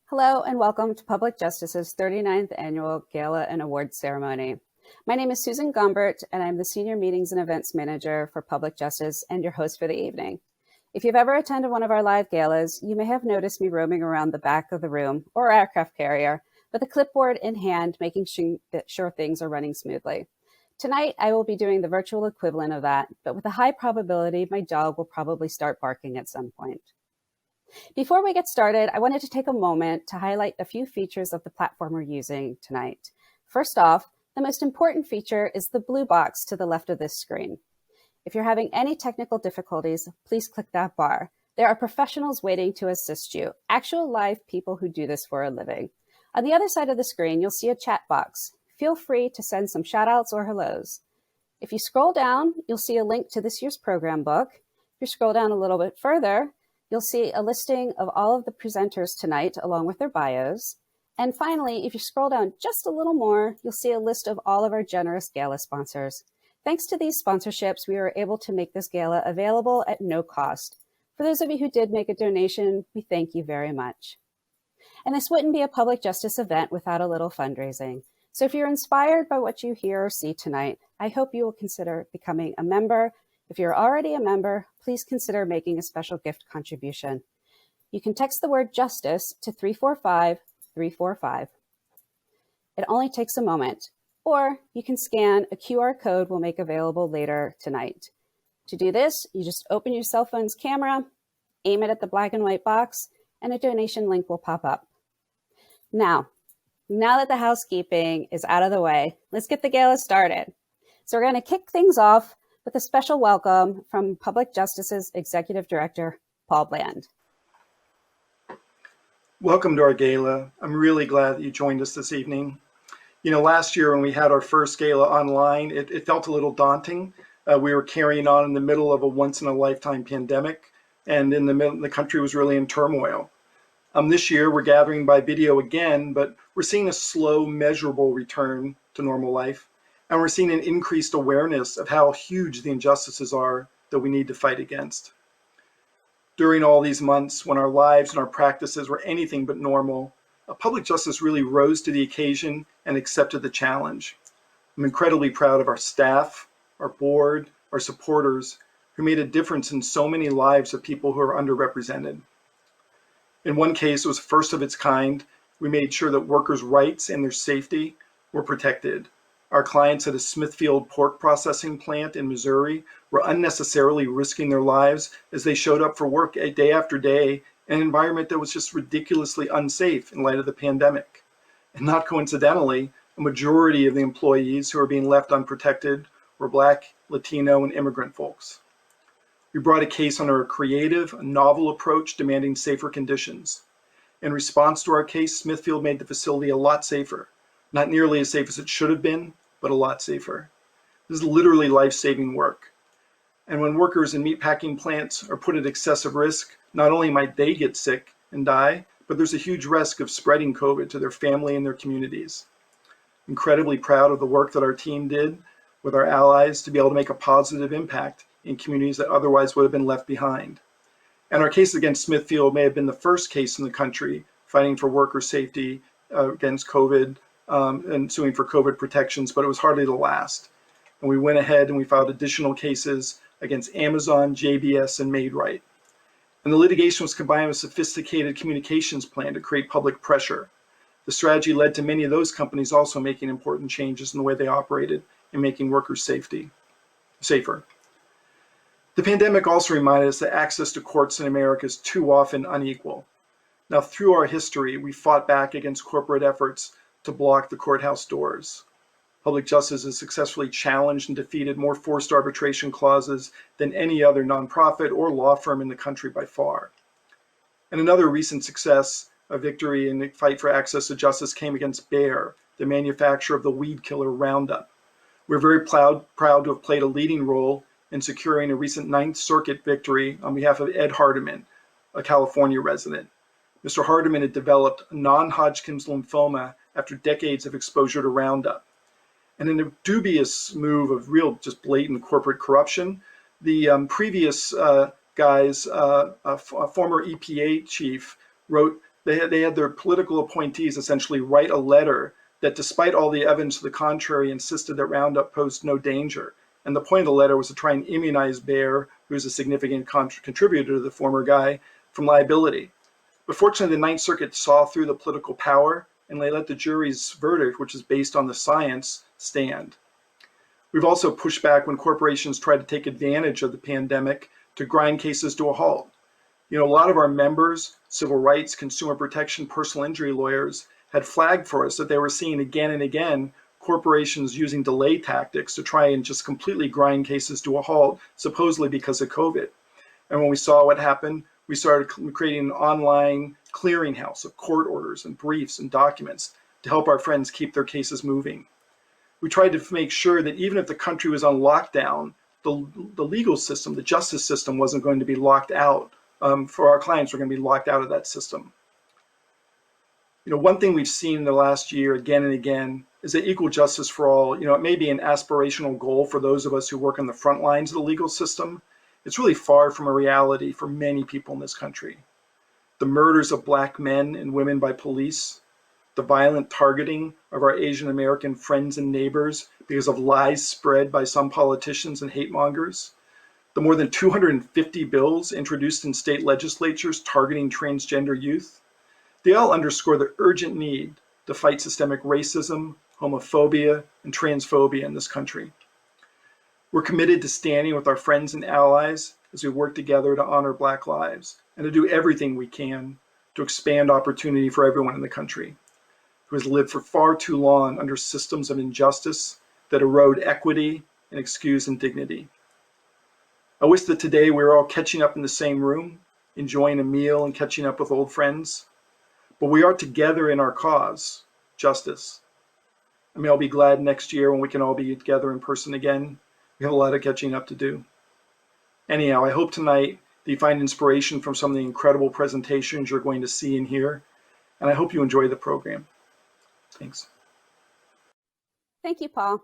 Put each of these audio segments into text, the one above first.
Hello and welcome to Public Justice's 39th Annual Gala and Awards Ceremony. My name is Susan Gombert, and I'm the Senior Meetings and Events Manager for Public Justice and your host for the evening. If you've ever attended one of our live galas, you may have noticed me roaming around the back of the room or aircraft carrier with a clipboard in hand, making sure things are running smoothly. Tonight, I will be doing the virtual equivalent of that, but with a high probability my dog will probably start barking at some point. Before we get started, I wanted to take a moment to highlight a few features of the platform we're using tonight. First off, the most important feature is the blue box to the left of this screen. If you're having any technical difficulties, please click that bar. There are professionals waiting to assist you, actual live people who do this for a living. On the other side of the screen, you'll see a chat box. Feel free to send some shout outs or hellos. If you scroll down, you'll see a link to this year's program book. If you scroll down a little bit further, you'll see a listing of all of the presenters tonight along with their bios. And finally, if you scroll down just a little more, you'll see a list of all of our generous gala sponsors. Thanks to these sponsorships, we were able to make this gala available at no cost. For those of you who did make a donation, we thank you very much. And this wouldn't be a public justice event without a little fundraising. So if you're inspired by what you hear or see tonight, I hope you will consider becoming a member. If you're already a member, please consider making a special gift contribution. You can text the word justice to 345-345. It only takes a moment, or you can scan a QR code we'll make available later tonight. To do this, you just open your cell phone's camera, aim it at the black and white box, and a donation link will pop up. Now that the housekeeping is out of the way, let's get the gala started. So we're going to kick things off with a special welcome from Public Justice's Executive Director, Paul Bland. Welcome to our gala. I'm really glad that you joined us this evening. You know, last year when we had our first gala online, it felt a little daunting. We were carrying on in the middle of a once-in-a-lifetime pandemic, and the country was really in turmoil. This year we're gathering by video again, but we're seeing a slow, measurable return to normal life. And we're seeing an increased awareness of how huge the injustices are that we need to fight against. During all these months, when our lives and our practices were anything but normal, public justice really rose to the occasion and accepted the challenge. I'm incredibly proud of our staff, our board, our supporters, who made a difference in so many lives of people who are underrepresented. In one case, it was first of its kind. We made sure that workers' rights and their safety were protected. Our clients at a Smithfield pork processing plant in Missouri were unnecessarily risking their lives as they showed up for work day after day in an environment that was just ridiculously unsafe in light of the pandemic. And not coincidentally, a majority of the employees who are being left unprotected were Black, Latino, and immigrant folks. We brought a case under a creative, novel approach demanding safer conditions. In response to our case, Smithfield made the facility a lot safer. Not nearly as safe as it should have been, but a lot safer. This is literally life-saving work. And when workers in meatpacking plants are put at excessive risk, not only might they get sick and die, but there's a huge risk of spreading COVID to their family and their communities. Incredibly proud of the work that our team did with our allies to be able to make a positive impact in communities that otherwise would have been left behind. And our case against Smithfield may have been the first case in the country fighting for worker safety against COVID and suing for COVID protections, but it was hardly the last. And we went ahead and we filed additional cases against Amazon, JBS, and Maid-Rite. And the litigation was combined with a sophisticated communications plan to create public pressure. The strategy led to many of those companies also making important changes in the way they operated and making workers safer. The pandemic also reminded us that access to courts in America is too often unequal. Now, through our history, we fought back against corporate efforts to block the courthouse doors. Public justice has successfully challenged and defeated more forced arbitration clauses than any other nonprofit or law firm in the country by far. And another recent success, a victory in the fight for access to justice, came against Bayer, the manufacturer of the weed killer Roundup. We're very proud to have played a leading role in securing a recent Ninth Circuit victory on behalf of Ed Hardiman, a California resident. Mr. Hardiman had developed non-Hodgkin's lymphoma after decades of exposure to Roundup. And in a dubious move of real, just blatant corporate corruption, the previous guy's former EPA chief wrote They had their political appointees essentially write a letter that, despite all the evidence to the contrary, insisted that Roundup posed no danger. And the point of the letter was to try and immunize Bayer, who was a significant contributor to the former guy, from liability. But fortunately, the Ninth Circuit saw through the political power and they let the jury's verdict, which is based on the science, stand. We've also pushed back when corporations try to take advantage of the pandemic to grind cases to a halt. A lot of our members, civil rights, consumer protection, personal injury lawyers, had flagged for us that they were seeing again and again corporations using delay tactics to try and just completely grind cases to a halt, supposedly because of COVID. And when we saw what happened, we started creating an online clearinghouse of court orders and briefs and documents to help our friends keep their cases moving. We tried to make sure that even if the country was on lockdown, the legal system, the justice system wasn't going to be locked out. For our clients, we're going to be locked out of that system. One thing we've seen in the last year again and again is that equal justice for all, it may be an aspirational goal for those of us who work on the front lines of the legal system. It's really far from a reality for many people in this country. The murders of Black men and women by police, the violent targeting of our Asian American friends and neighbors because of lies spread by some politicians and hate mongers, the more than 250 bills introduced in state legislatures targeting transgender youth, they all underscore the urgent need to fight systemic racism, homophobia, and transphobia in this country. We're committed to standing with our friends and allies as we work together to honor Black lives and to do everything we can to expand opportunity for everyone in the country who has lived for far too long under systems of injustice that erode equity and excuse indignity. I wish that today we were all catching up in the same room, enjoying a meal and catching up with old friends, but we are together in our cause, justice. I'll be glad next year when we can all be together in person again. We have a lot of catching up to do. Anyhow, I hope tonight that you find inspiration from some of the incredible presentations you're going to see and hear, and I hope you enjoy the program. Thanks. Thank you, Paul.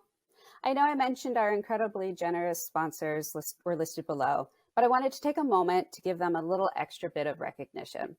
I know I mentioned our incredibly generous sponsors were listed below, but I wanted to take a moment to give them a little extra bit of recognition.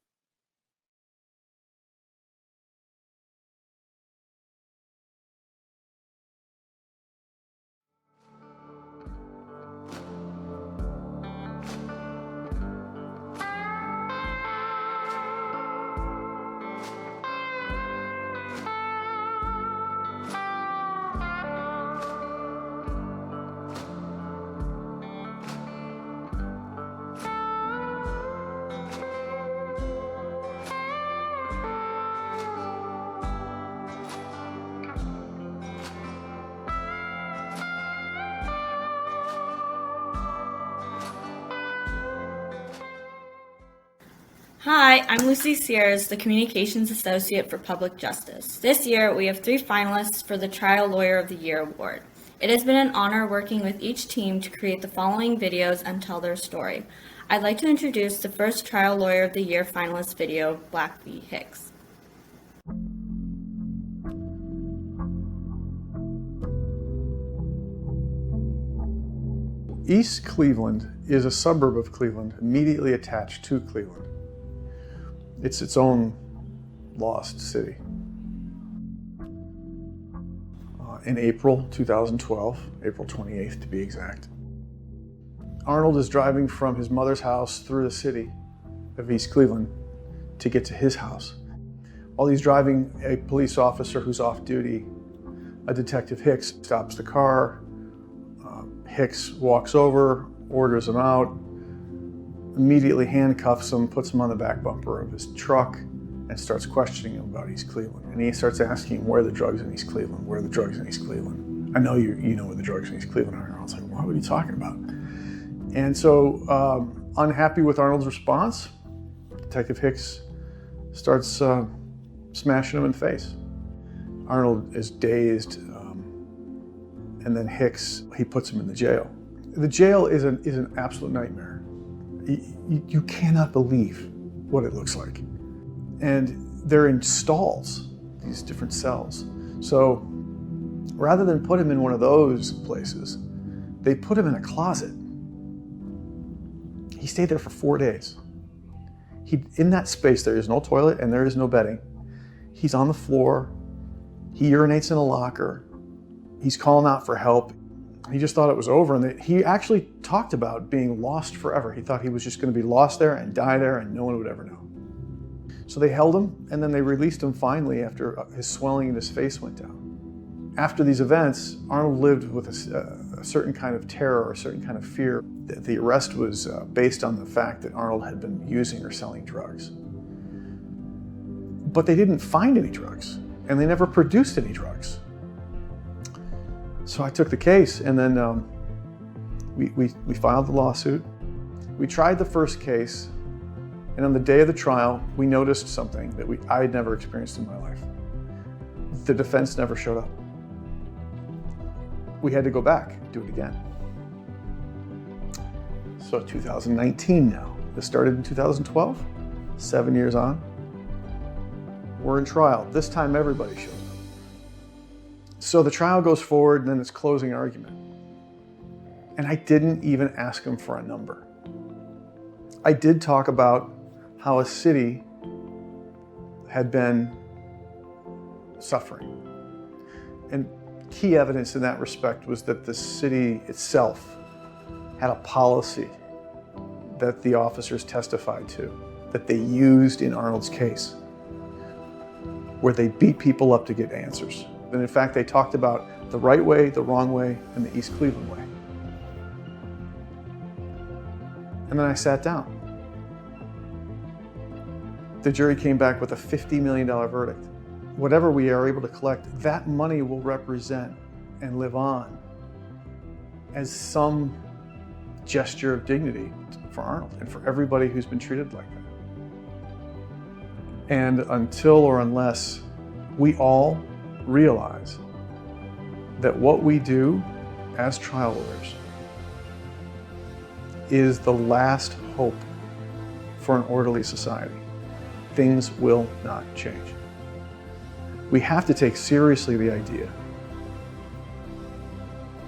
Hi, I'm Lucy Sears, the Communications Associate for Public Justice. This year, we have 3 finalists for the Trial Lawyer of the Year award. It has been an honor working with each team to create the following videos and tell their story. I'd like to introduce the first Trial Lawyer of the Year finalist video, Black v. Hicks. East Cleveland is a suburb of Cleveland, immediately attached to Cleveland. It's its own lost city. In April 2012, April 28th to be exact, Arnold is driving from his mother's house through the city of East Cleveland to get to his house. While he's driving, a police officer who's off duty, a Detective Hicks, stops the car. Hicks walks over, orders him out, immediately handcuffs him, puts him on the back bumper of his truck, and starts questioning him about East Cleveland. And he starts asking him, where are the drugs in East Cleveland? Where are the drugs in East Cleveland? I know you know where the drugs in East Cleveland are. Arnold's like, what are you talking about? And so, unhappy with Arnold's response, Detective Hicks starts smashing him in the face. Arnold is dazed, and then Hicks, he puts him in the jail. The jail is an absolute nightmare. You cannot believe what it looks like. And they're in stalls, these different cells. So rather than put him in one of those places, they put him in a closet. He stayed there for 4 days. In that space, there is no toilet and there is no bedding. He's on the floor. He urinates in a locker. He's calling out for help. He just thought it was over, and he actually talked about being lost forever. He thought he was just going to be lost there and die there and no one would ever know. So they held him, and then they released him finally after his swelling in his face went down. After these events, Arnold lived with a certain kind of terror, or a certain kind of fear. The arrest was based on the fact that Arnold had been using or selling drugs. But they didn't find any drugs, and they never produced any drugs. So I took the case, and then we filed the lawsuit. We tried the first case, and on the day of the trial, we noticed something that I had never experienced in my life. The defense never showed up. We had to go back, do it again. So 2019 now. This started in 2012, 7 years on. We're in trial. This time everybody shows up. So the trial goes forward, and then it's closing argument. And I didn't even ask him for a number. I did talk about how a city had been suffering. And key evidence in that respect was that the city itself had a policy that the officers testified to, that they used in Arnold's case, where they beat people up to get answers. And in fact, they talked about the right way, the wrong way, and the East Cleveland way. And then I sat down. The jury came back with a $50 million verdict. Whatever we are able to collect, that money will represent and live on as some gesture of dignity for Arnold and for everybody who's been treated like that. And until or unless we all realize that what we do as trial lawyers is the last hope for an orderly society, things will not change. We have to take seriously the idea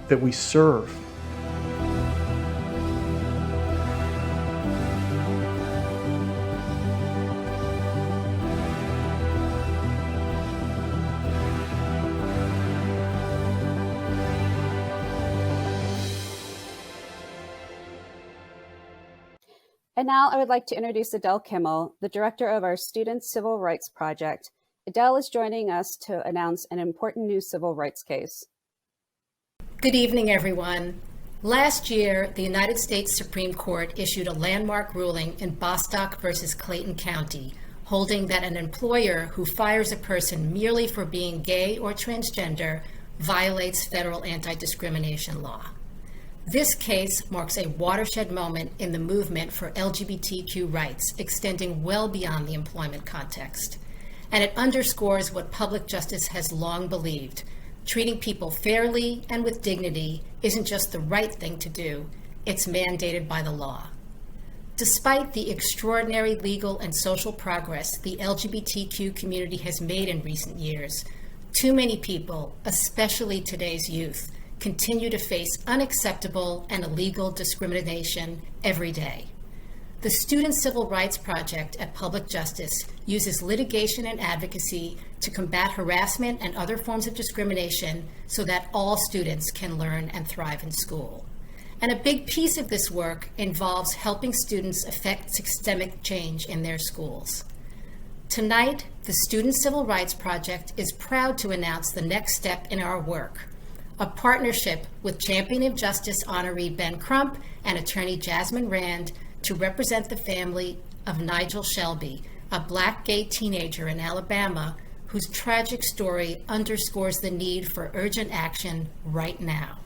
that we serve. And now I would like to introduce Adele Kimmel, the director of our Student Civil Rights Project. Adele is joining us to announce an important new civil rights case. Good evening, everyone. Last year, the United States Supreme Court issued a landmark ruling in Bostock versus Clayton County, holding that an employer who fires a person merely for being gay or transgender violates federal anti-discrimination law. This case marks a watershed moment in the movement for LGBTQ rights, extending well beyond the employment context. And it underscores what public justice has long believed. Treating people fairly and with dignity isn't just the right thing to do, it's mandated by the law. Despite the extraordinary legal and social progress the LGBTQ community has made in recent years, too many people, especially today's youth, continue to face unacceptable and illegal discrimination every day. The Student Civil Rights Project at Public Justice uses litigation and advocacy to combat harassment and other forms of discrimination so that all students can learn and thrive in school. And a big piece of this work involves helping students affect systemic change in their schools. Tonight, the Student Civil Rights Project is proud to announce the next step in our work, a partnership with Champion of Justice honoree Ben Crump and attorney Jasmine Rand to represent the family of Nigel Shelby, a Black gay teenager in Alabama whose tragic story underscores the need for urgent action right now.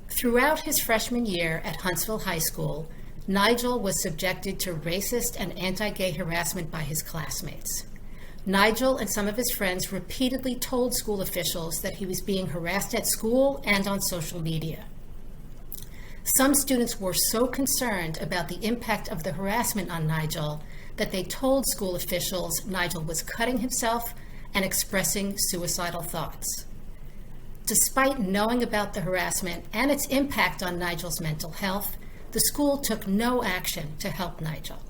Throughout his freshman year at Huntsville High School, Nigel was subjected to racist and anti-gay harassment by his classmates. Nigel and some of his friends repeatedly told school officials that he was being harassed at school and on social media. Some students were so concerned about the impact of the harassment on Nigel that they told school officials Nigel was cutting himself and expressing suicidal thoughts. Despite knowing about the harassment and its impact on Nigel's mental health, the school took no action to help Nigel.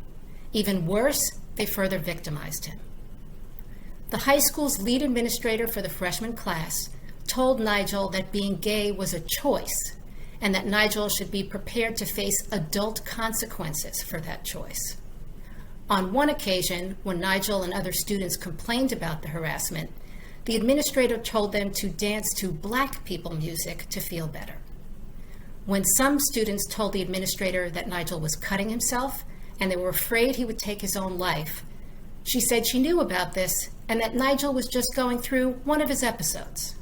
Even worse, they further victimized him. The high school's lead administrator for the freshman class told Nigel that being gay was a choice and that Nigel should be prepared to face adult consequences for that choice. On one occasion, when Nigel and other students complained about the harassment, the administrator told them to dance to Black people music to feel better. When some students told the administrator that Nigel was cutting himself and they were afraid he would take his own life, she said she knew about this and that Nigel was just going through one of his episodes.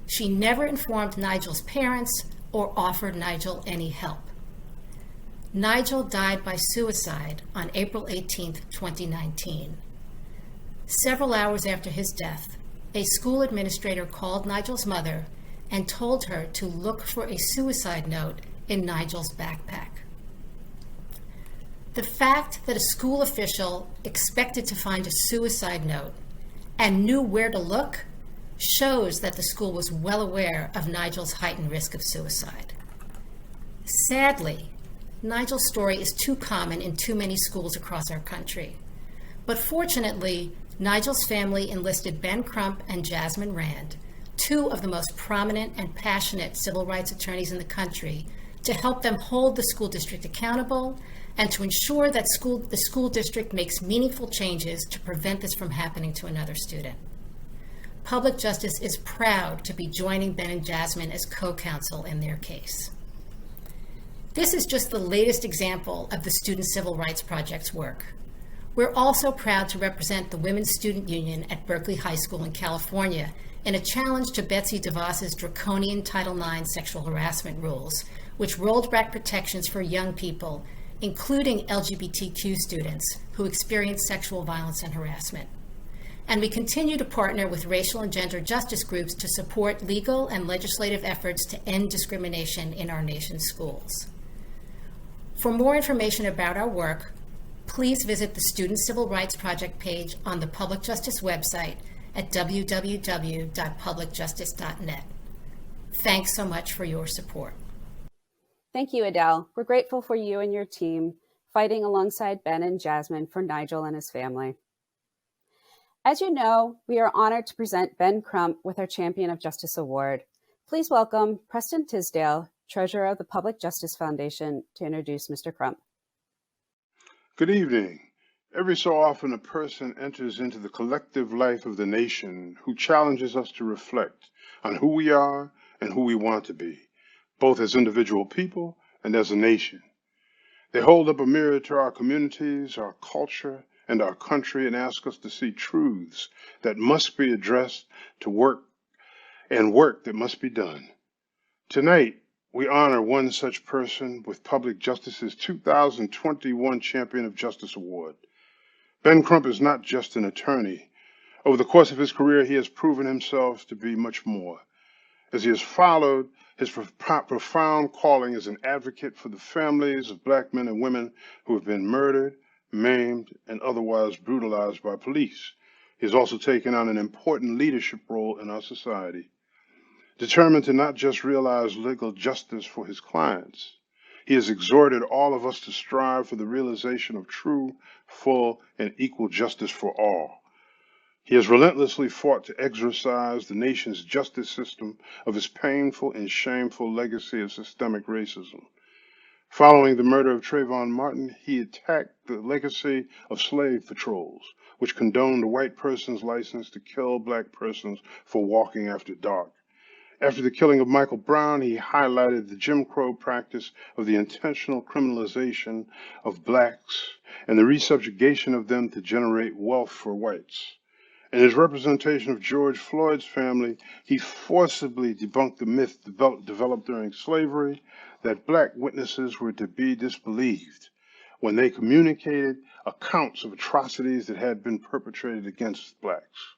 She never informed Nigel's parents or offered Nigel any help. Nigel died by suicide on April 18, 2019. Several hours after his death, a school administrator called Nigel's mother and told her to look for a suicide note in Nigel's backpack. The fact that a school official expected to find a suicide note and knew where to look shows that the school was well aware of Nigel's heightened risk of suicide. Sadly, Nigel's story is too common in too many schools across our country. But fortunately, Nigel's family enlisted Ben Crump and Jasmine Rand, two of the most prominent and passionate civil rights attorneys in the country, to help them hold the school district accountable and to ensure that the school district makes meaningful changes to prevent this from happening to another student. Public Justice is proud to be joining Ben and Jasmine as co-counsel in their case. This is just the latest example of the Student Civil Rights Project's work. We're also proud to represent the Women's Student Union at Berkeley High School in California in a challenge to Betsy DeVos's draconian Title IX sexual harassment rules, which rolled back protections for young people, including LGBTQ students who experience sexual violence and harassment. And we continue to partner with racial and gender justice groups to support legal and legislative efforts to end discrimination in our nation's schools. For more information about our work, please visit the Student Civil Rights Project page on the Public Justice website at www.publicjustice.net. Thanks so much for your support. Thank you, Adele. We're grateful for you and your team fighting alongside Ben and Jasmine for Nigel and his family. As you know, we are honored to present Ben Crump with our Champion of Justice Award. Please welcome Preston Tisdale, Treasurer of the Public Justice Foundation, to introduce Mr. Crump. Good evening. Every so often, a person enters into the collective life of the nation who challenges us to reflect on who we are and who we want to be, both as individual people and as a nation. They hold up a mirror to our communities, our culture, and our country and ask us to see truths that must be addressed to work that must be done. Tonight, we honor one such person with Public Justice's 2021 Champion of Justice Award. Ben Crump is not just an attorney. Over the course of his career, he has proven himself to be much more, as he has followed his profound calling as an advocate for the families of Black men and women who have been murdered, maimed, and otherwise brutalized by police. He has also taken on an important leadership role in our society. Determined to not just realize legal justice for his clients, he has exhorted all of us to strive for the realization of true, full, and equal justice for all. He has relentlessly fought to exorcise the nation's justice system of its painful and shameful legacy of systemic racism. Following the murder of Trayvon Martin, he attacked the legacy of slave patrols, which condoned a white person's license to kill Black persons for walking after dark. After the killing of Michael Brown, he highlighted the Jim Crow practice of the intentional criminalization of Blacks and the resubjugation of them to generate wealth for whites. In his representation of George Floyd's family, he forcibly debunked the myth developed during slavery that Black witnesses were to be disbelieved when they communicated accounts of atrocities that had been perpetrated against Blacks.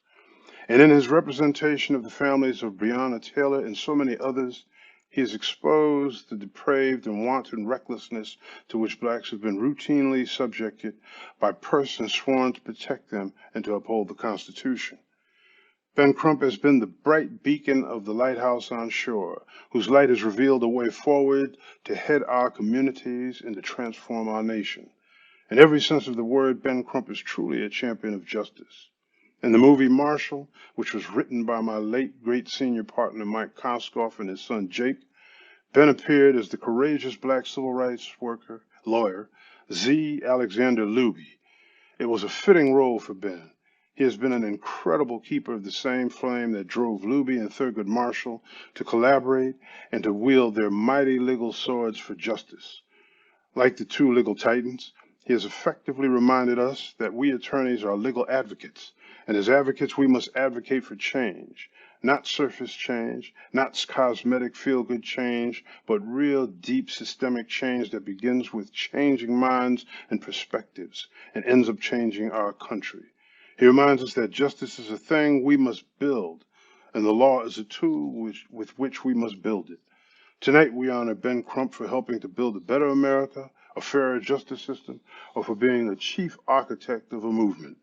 And in his representation of the families of Breonna Taylor and so many others, he has exposed the depraved and wanton recklessness to which Blacks have been routinely subjected by persons sworn to protect them and to uphold the Constitution. Ben Crump has been the bright beacon of the lighthouse on shore, whose light has revealed a way forward to head our communities and to transform our nation. In every sense of the word, Ben Crump is truly a champion of justice. In the movie Marshall, which was written by my late great senior partner Mike Koskoff and his son Jake, Ben appeared as the courageous black civil rights lawyer, Z. Alexander Luby. It was a fitting role for Ben. He has been an incredible keeper of the same flame that drove Luby and Thurgood Marshall to collaborate and to wield their mighty legal swords for justice. Like the two legal titans, he has effectively reminded us that we attorneys are legal advocates, and as advocates we must advocate for change. Not surface change, not cosmetic feel-good change, but real deep systemic change that begins with changing minds and perspectives and ends up changing our country. He reminds us that justice is a thing we must build, and the law is a tool with which we must build it. Tonight, we honor Ben Crump for helping to build a better America, a fairer justice system, or for being the chief architect of a movement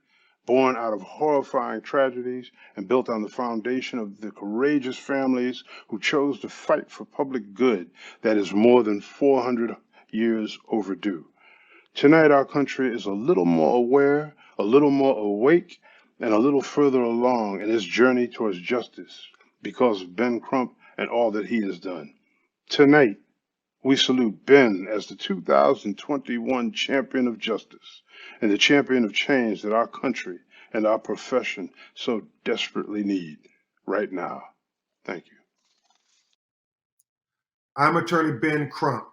born out of horrifying tragedies and built on the foundation of the courageous families who chose to fight for public good that is more than 400 years overdue. Tonight, our country is a little more aware, a little more awake, and a little further along in its journey towards justice because of Ben Crump and all that he has done. Tonight, we salute Ben as the 2021 Champion of Justice and the champion of change that our country and our profession so desperately need right now. Thank you. I'm Attorney Ben Crump,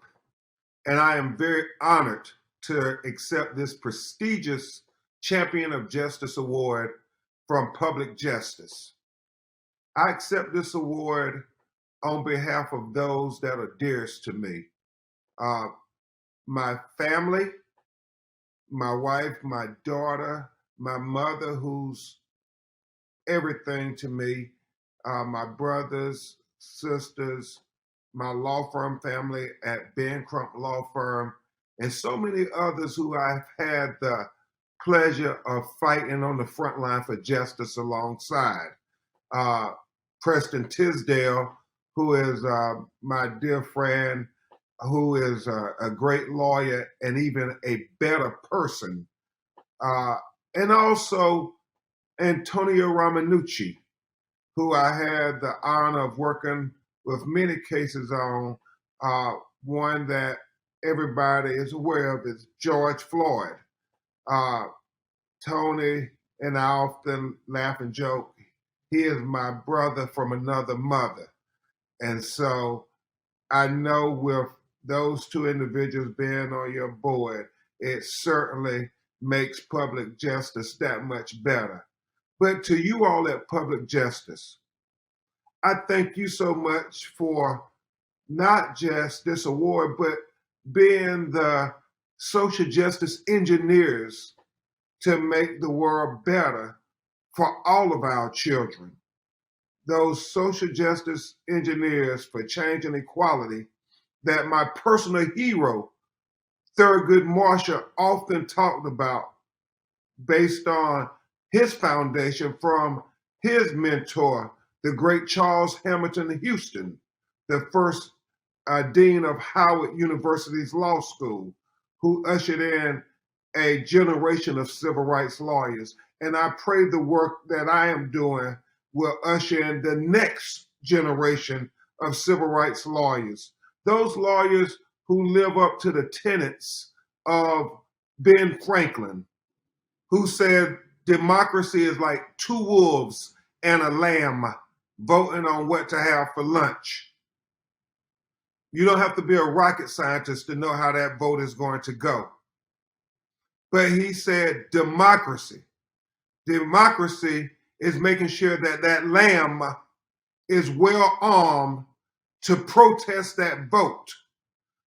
and I am very honored to accept this prestigious Champion of Justice Award from Public Justice. I accept this award on behalf of those that are dearest to me. My family, my wife, my daughter, my mother, who's everything to me, my brothers, sisters, my law firm family at Ben Crump Law Firm, and so many others who I've had the pleasure of fighting on the front line for justice alongside. Preston Tisdale, who is my dear friend, who is a great lawyer and even a better person. And also Antonio Romanucci, who I had the honor of working with many cases on. One that everybody is aware of is George Floyd. Tony and I often laugh and joke, he is my brother from another mother. And so I know with those two individuals being on your board, it certainly makes public justice that much better. But to you all at Public Justice, I thank you so much for not just this award, but being the social justice engineers to make the world better for all of our children. Those social justice engineers for change and equality that my personal hero, Thurgood Marshall, often talked about based on his foundation from his mentor, the great Charles Hamilton Houston, the first dean of Howard University's law school, who ushered in a generation of civil rights lawyers. And I pray the work that I am doing will usher in the next generation of civil rights lawyers. Those lawyers who live up to the tenets of Ben Franklin, who said democracy is like two wolves and a lamb voting on what to have for lunch. You don't have to be a rocket scientist to know how that vote is going to go. But he said democracy. Democracy is making sure that that lamb is well armed to protest that vote.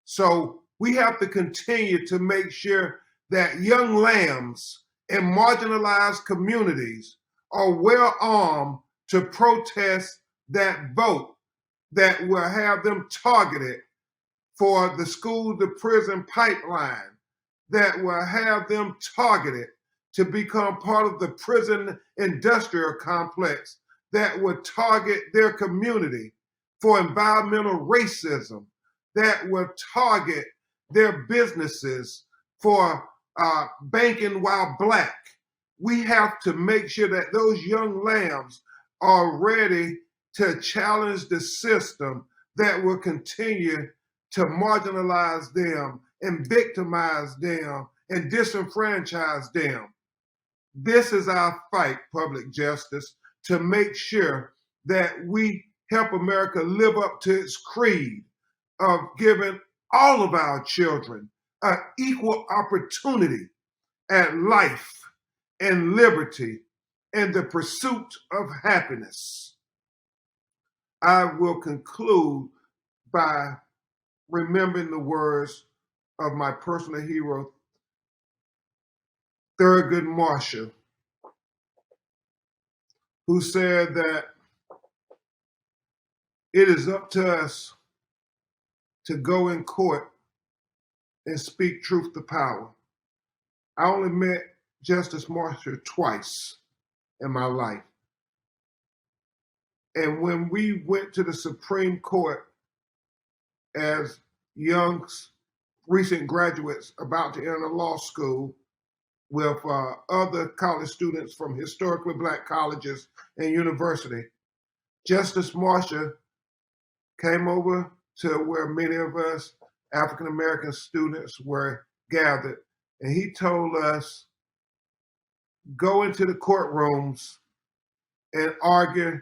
So we have to continue to make sure that young lambs in marginalized communities are well armed to protest that vote that will have them targeted for the school to prison pipeline, that will have them targeted to become part of the prison industrial complex, that will target their community for environmental racism, that will target their businesses for banking while black. We have to make sure that those young lambs are ready to challenge the system that will continue to marginalize them and victimize them and disenfranchise them. This is our fight, public justice, to make sure that we help America live up to its creed of giving all of our children an equal opportunity at life and liberty and the pursuit of happiness. I will conclude by remembering the words of my personal hero, Thurgood Marshall, who said that it is up to us to go in court and speak truth to power. I only met Justice Marshall twice in my life. And when we went to the Supreme Court as young, recent graduates about to enter law school with other college students from historically black colleges and university, Justice Marshall came over to where many of us African-American students were gathered, and he told us, go into the courtrooms and argue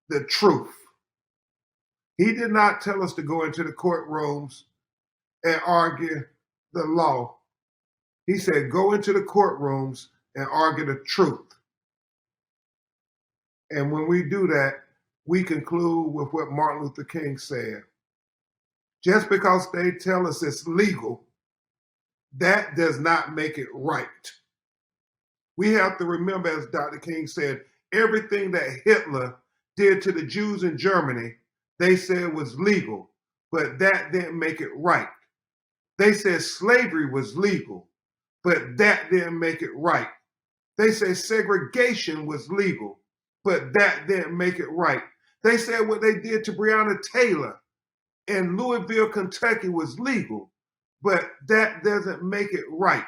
the truth. He did not tell us to go into the courtrooms and argue the law. He said, go into the courtrooms and argue the truth. And when we do that, we conclude with what Martin Luther King said. Just because they tell us it's legal, that does not make it right. We have to remember, as Dr. King said, everything that Hitler did to the Jews in Germany, they said was legal, but that didn't make it right. They said slavery was legal, but that didn't make it right. They said segregation was legal, but that didn't make it right. They said what they did to Breonna Taylor in Louisville, Kentucky was legal, but that doesn't make it right.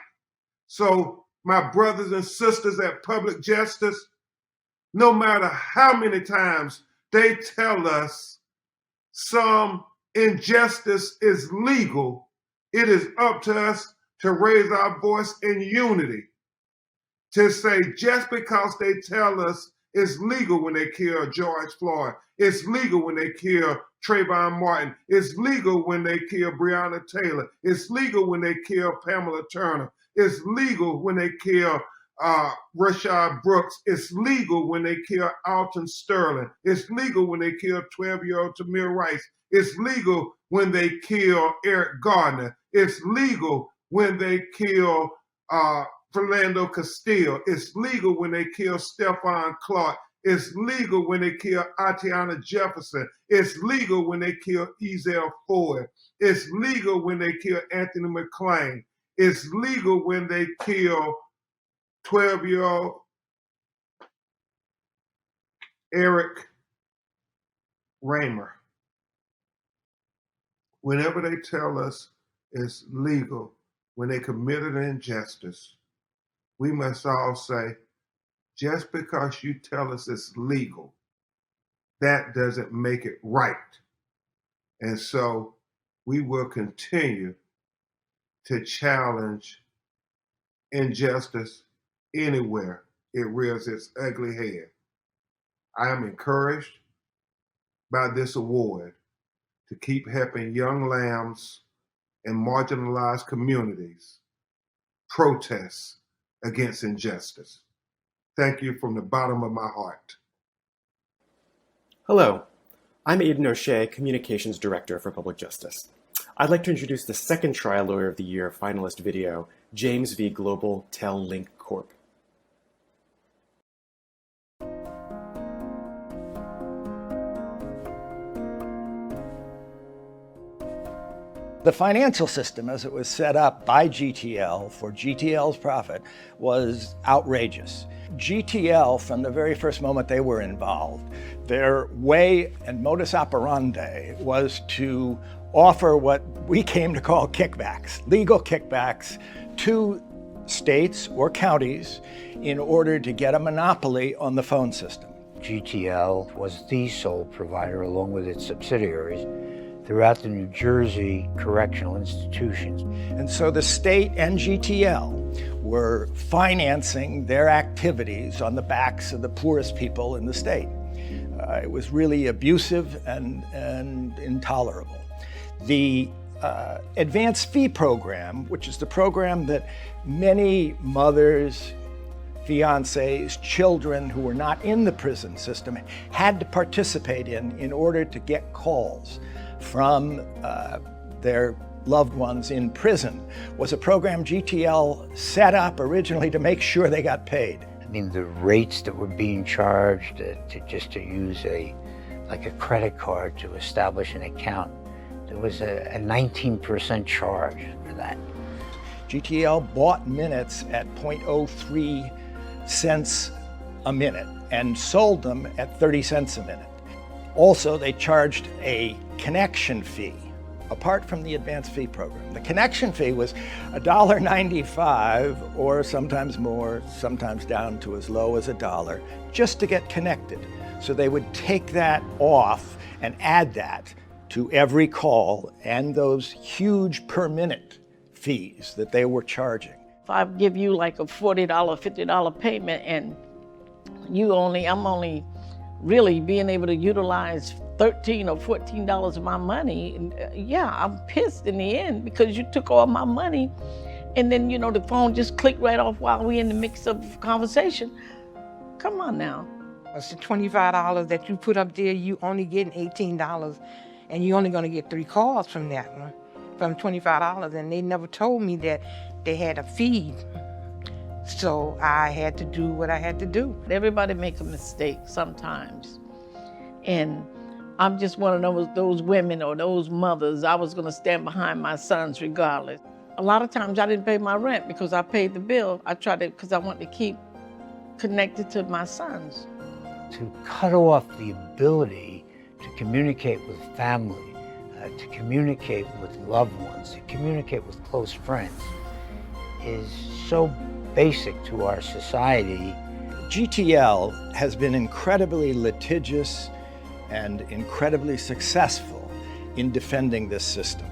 So my brothers and sisters at Public Justice, no matter how many times they tell us some injustice is legal, it is up to us to raise our voice in unity, to say just because they tell us it's legal when they kill George Floyd, it's legal when they kill Trayvon Martin, it's legal when they kill Breonna Taylor, it's legal when they kill Pamela Turner, it's legal when they kill Rashad Brooks, it's legal when they kill Alton Sterling, it's legal when they kill 12-year-old Tamir Rice, it's legal when they kill Eric Gardner, it's legal when they kill Philando Castile, it's legal when they kill Stephon Clark, it's legal when they kill Atiana Jefferson, it's legal when they kill Ezell Ford, it's legal when they kill Anthony McClain, it's legal when they kill 12-year-old Eric Raymer. Whenever they tell us it's legal, when they committed an injustice, we must all say, just because you tell us it's legal, that doesn't make it right. And so we will continue to challenge injustice anywhere it rears its ugly head. I am encouraged by this award to keep helping young lambs in marginalized communities protest against injustice. Thank you from the bottom of my heart. Hello, I'm Aidan O'Shea, Communications Director for Public Justice. I'd like to introduce the second Trial Lawyer of the Year finalist video, James v. Global Tel Link Corp. The financial system, as it was set up by GTL for GTL's profit, was outrageous. GTL, from the very first moment they were involved, their way and modus operandi was to offer what we came to call kickbacks, legal kickbacks, to states or counties in order to get a monopoly on the phone system. GTL was the sole provider, along with its subsidiaries, throughout the New Jersey correctional institutions. And so the state and GTL were financing their activities on the backs of the poorest people in the state. It was really abusive and intolerable. The advanced fee program, which is the program that many mothers, fiancés, children who were not in the prison system had to participate in order to get calls from their loved ones in prison, was a program GTL set up originally to make sure they got paid. I mean, the rates that were being charged to use a credit card to establish an account, there was a 19% charge for that. GTL bought minutes at 0.03 cents a minute and sold them at 30 cents a minute. Also, they charged a connection fee, apart from the advanced fee program. The connection fee was $1.95, or sometimes more, sometimes down to as low as $1, just to get connected. So they would take that off and add that to every call and those huge per minute fees that they were charging. If I give you like a $40, $50 payment and I'm only really being able to utilize $13 or $14 of my money, yeah, I'm pissed in the end because you took all my money and then, the phone just clicked right off while we in the mix of conversation. Come on now. It's the $25 that you put up there, you only getting $18 and you're only gonna get 3 calls from that one, from $25, and they never told me that they had a feed. So I had to do what I had to do. Everybody makes a mistake sometimes. And I'm just one of those women or those mothers. I was gonna stand behind my sons regardless. A lot of times I didn't pay my rent because I paid the bill. I tried to, because I wanted to keep connected to my sons. To cut off the ability to communicate with family, to communicate with loved ones, to communicate with close friends is so basic to our society. GTL has been incredibly litigious and incredibly successful in defending this system.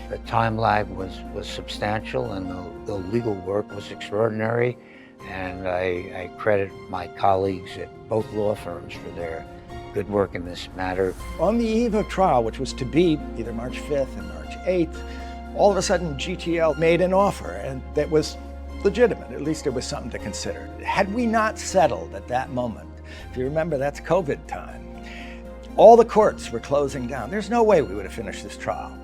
The time lag was substantial and the legal work was extraordinary, and I credit my colleagues at both law firms for their good work in this matter. On the eve of trial, which was to be either March 5th and March 8th, all of a sudden GTL made an offer, and that was legitimate. At least it was something to consider. Had we not settled at that moment, if you remember, that's COVID time, all the courts were closing down. There's no way we would have finished this trial.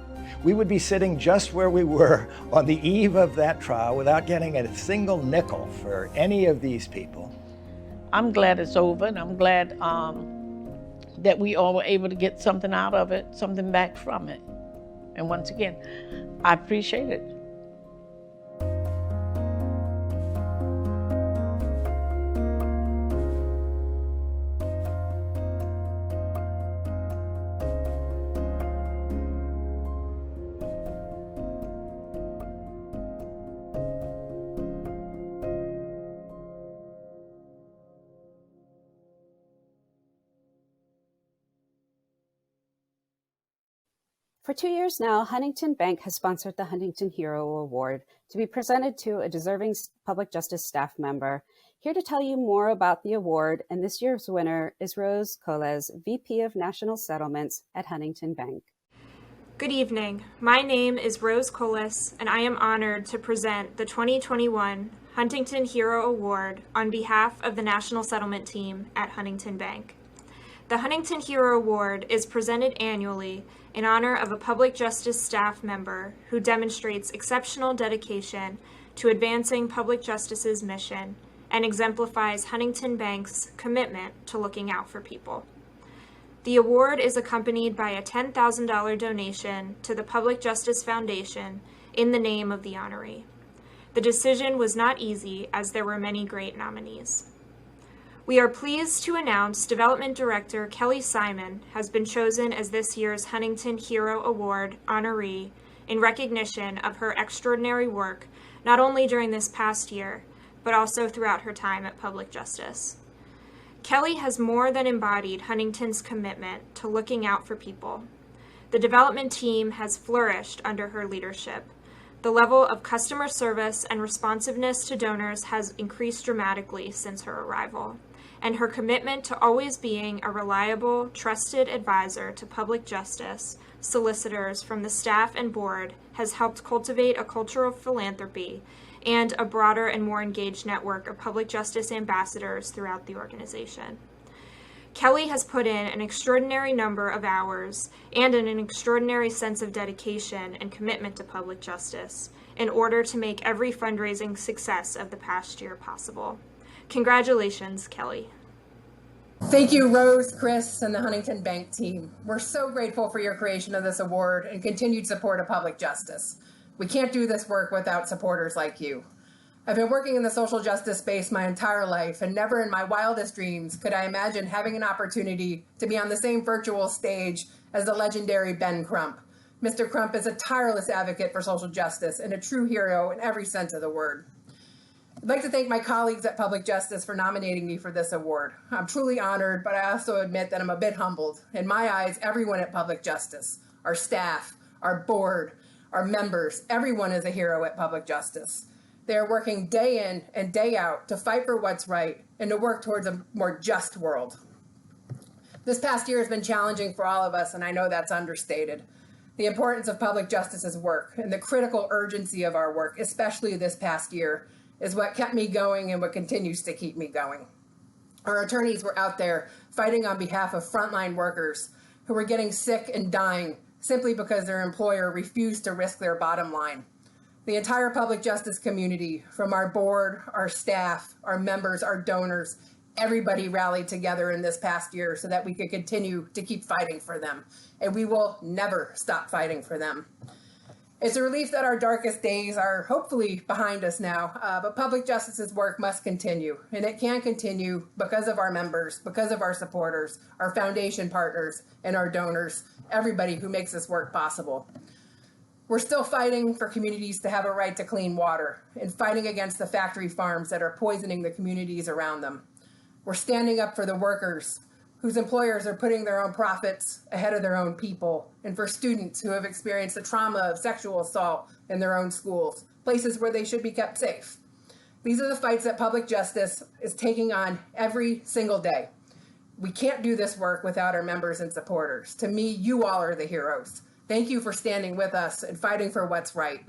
We would be sitting just where we were on the eve of that trial without getting a single nickel for any of these people. I'm glad it's over, and I'm glad that we all were able to get something out of it, something back from it. And once again, I appreciate it. For 2 years now, Huntington Bank has sponsored the Huntington Hero Award to be presented to a deserving public justice staff member. Here to tell you more about the award and this year's winner is Rose Coles, VP of National Settlements at Huntington Bank. Good evening. My name is Rose Coles, and I am honored to present the 2021 Huntington Hero Award on behalf of the National Settlement Team at Huntington Bank. The Huntington Hero Award is presented annually in honor of a public justice staff member who demonstrates exceptional dedication to advancing public justice's mission and exemplifies Huntington Bank's commitment to looking out for people. The award is accompanied by a $10,000 donation to the Public Justice Foundation in the name of the honoree. The decision was not easy, as there were many great nominees. We are pleased to announce Development Director Kelly Simon has been chosen as this year's Huntington Hero Award honoree in recognition of her extraordinary work, not only during this past year, but also throughout her time at Public Justice. Kelly has more than embodied Huntington's commitment to looking out for people. The development team has flourished under her leadership. The level of customer service and responsiveness to donors has increased dramatically since her arrival, and her commitment to always being a reliable, trusted advisor to public justice solicitors from the staff and board has helped cultivate a culture of philanthropy and a broader and more engaged network of public justice ambassadors throughout the organization. Kelly has put in an extraordinary number of hours and an extraordinary sense of dedication and commitment to public justice in order to make every fundraising success of the past year possible. Congratulations, Kelly. Thank you, Rose, Chris, and the Huntington Bank team. We're so grateful for your creation of this award and continued support of public justice. We can't do this work without supporters like you. I've been working in the social justice space my entire life, and never in my wildest dreams could I imagine having an opportunity to be on the same virtual stage as the legendary Ben Crump. Mr. Crump is a tireless advocate for social justice and a true hero in every sense of the word. I'd like to thank my colleagues at Public Justice for nominating me for this award. I'm truly honored, but I also admit that I'm a bit humbled. In my eyes, everyone at Public Justice, our staff, our board, our members, everyone is a hero at Public Justice. They are working day in and day out to fight for what's right and to work towards a more just world. This past year has been challenging for all of us, and I know that's understated. The importance of Public Justice's work and the critical urgency of our work, especially this past year, is what kept me going and what continues to keep me going. Our attorneys were out there fighting on behalf of frontline workers who were getting sick and dying simply because their employer refused to risk their bottom line. The entire public justice community, from our board, our staff, our members, our donors, everybody rallied together in this past year so that we could continue to keep fighting for them. And we will never stop fighting for them. It's a relief that our darkest days are hopefully behind us now, but public justice's work must continue. And it can continue because of our members, because of our supporters, our foundation partners, and our donors, everybody who makes this work possible. We're still fighting for communities to have a right to clean water and fighting against the factory farms that are poisoning the communities around them. We're standing up for the workers whose employers are putting their own profits ahead of their own people, and for students who have experienced the trauma of sexual assault in their own schools, places where they should be kept safe. These are the fights that public justice is taking on every single day. We can't do this work without our members and supporters. To me, you all are the heroes. Thank you for standing with us and fighting for what's right.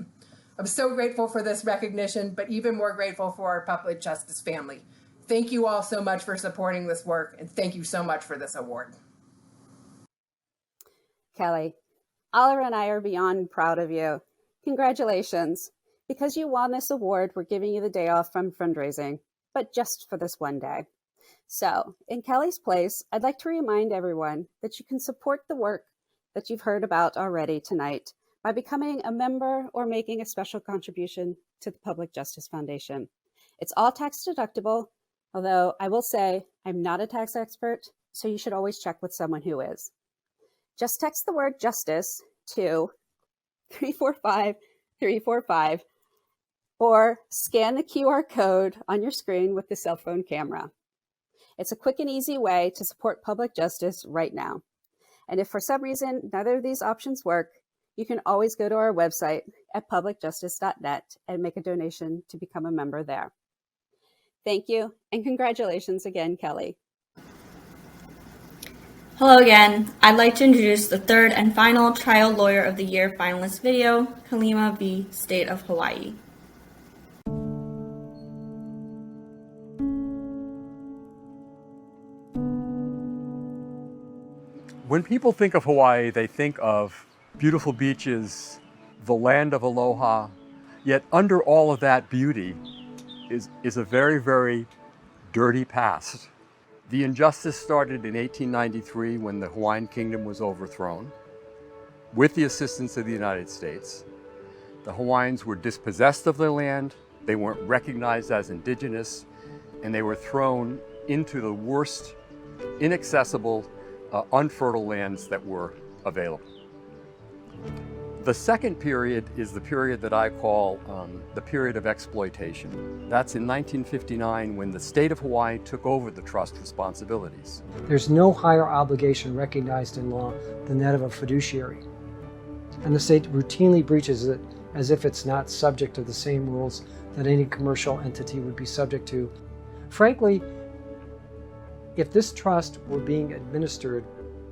I'm so grateful for this recognition, but even more grateful for our public justice family. Thank you all so much for supporting this work, and thank you so much for this award. Kelly, Oliver and I are beyond proud of you. Congratulations. Because you won this award, we're giving you the day off from fundraising, but just for this one day. So, in Kelly's place, I'd like to remind everyone that you can support the work that you've heard about already tonight by becoming a member or making a special contribution to the Public Justice Foundation. It's all tax deductible, although I will say I'm not a tax expert, so you should always check with someone who is. Just text the word justice to 345-345 or scan the QR code on your screen with the cell phone camera. It's a quick and easy way to support public justice right now. And if for some reason neither of these options work, you can always go to our website at publicjustice.net and make a donation to become a member there. Thank you, and congratulations again, Kelly. Hello again. I'd like to introduce the third and final Trial Lawyer of the Year finalist video, Kalima v. State of Hawaii. When people think of Hawaii, they think of beautiful beaches, the land of aloha, yet under all of that beauty is a very, very dirty past. The injustice started in 1893 when the Hawaiian Kingdom was overthrown with the assistance of the United States. The Hawaiians were dispossessed of their land, they weren't recognized as indigenous, and they were thrown into the worst, inaccessible, unfertile lands that were available. The second period is the period that I call the period of exploitation. That's in 1959 when the state of Hawaii took over the trust responsibilities. There's no higher obligation recognized in law than that of a fiduciary. And the state routinely breaches it as if it's not subject to the same rules that any commercial entity would be subject to. Frankly, if this trust were being administered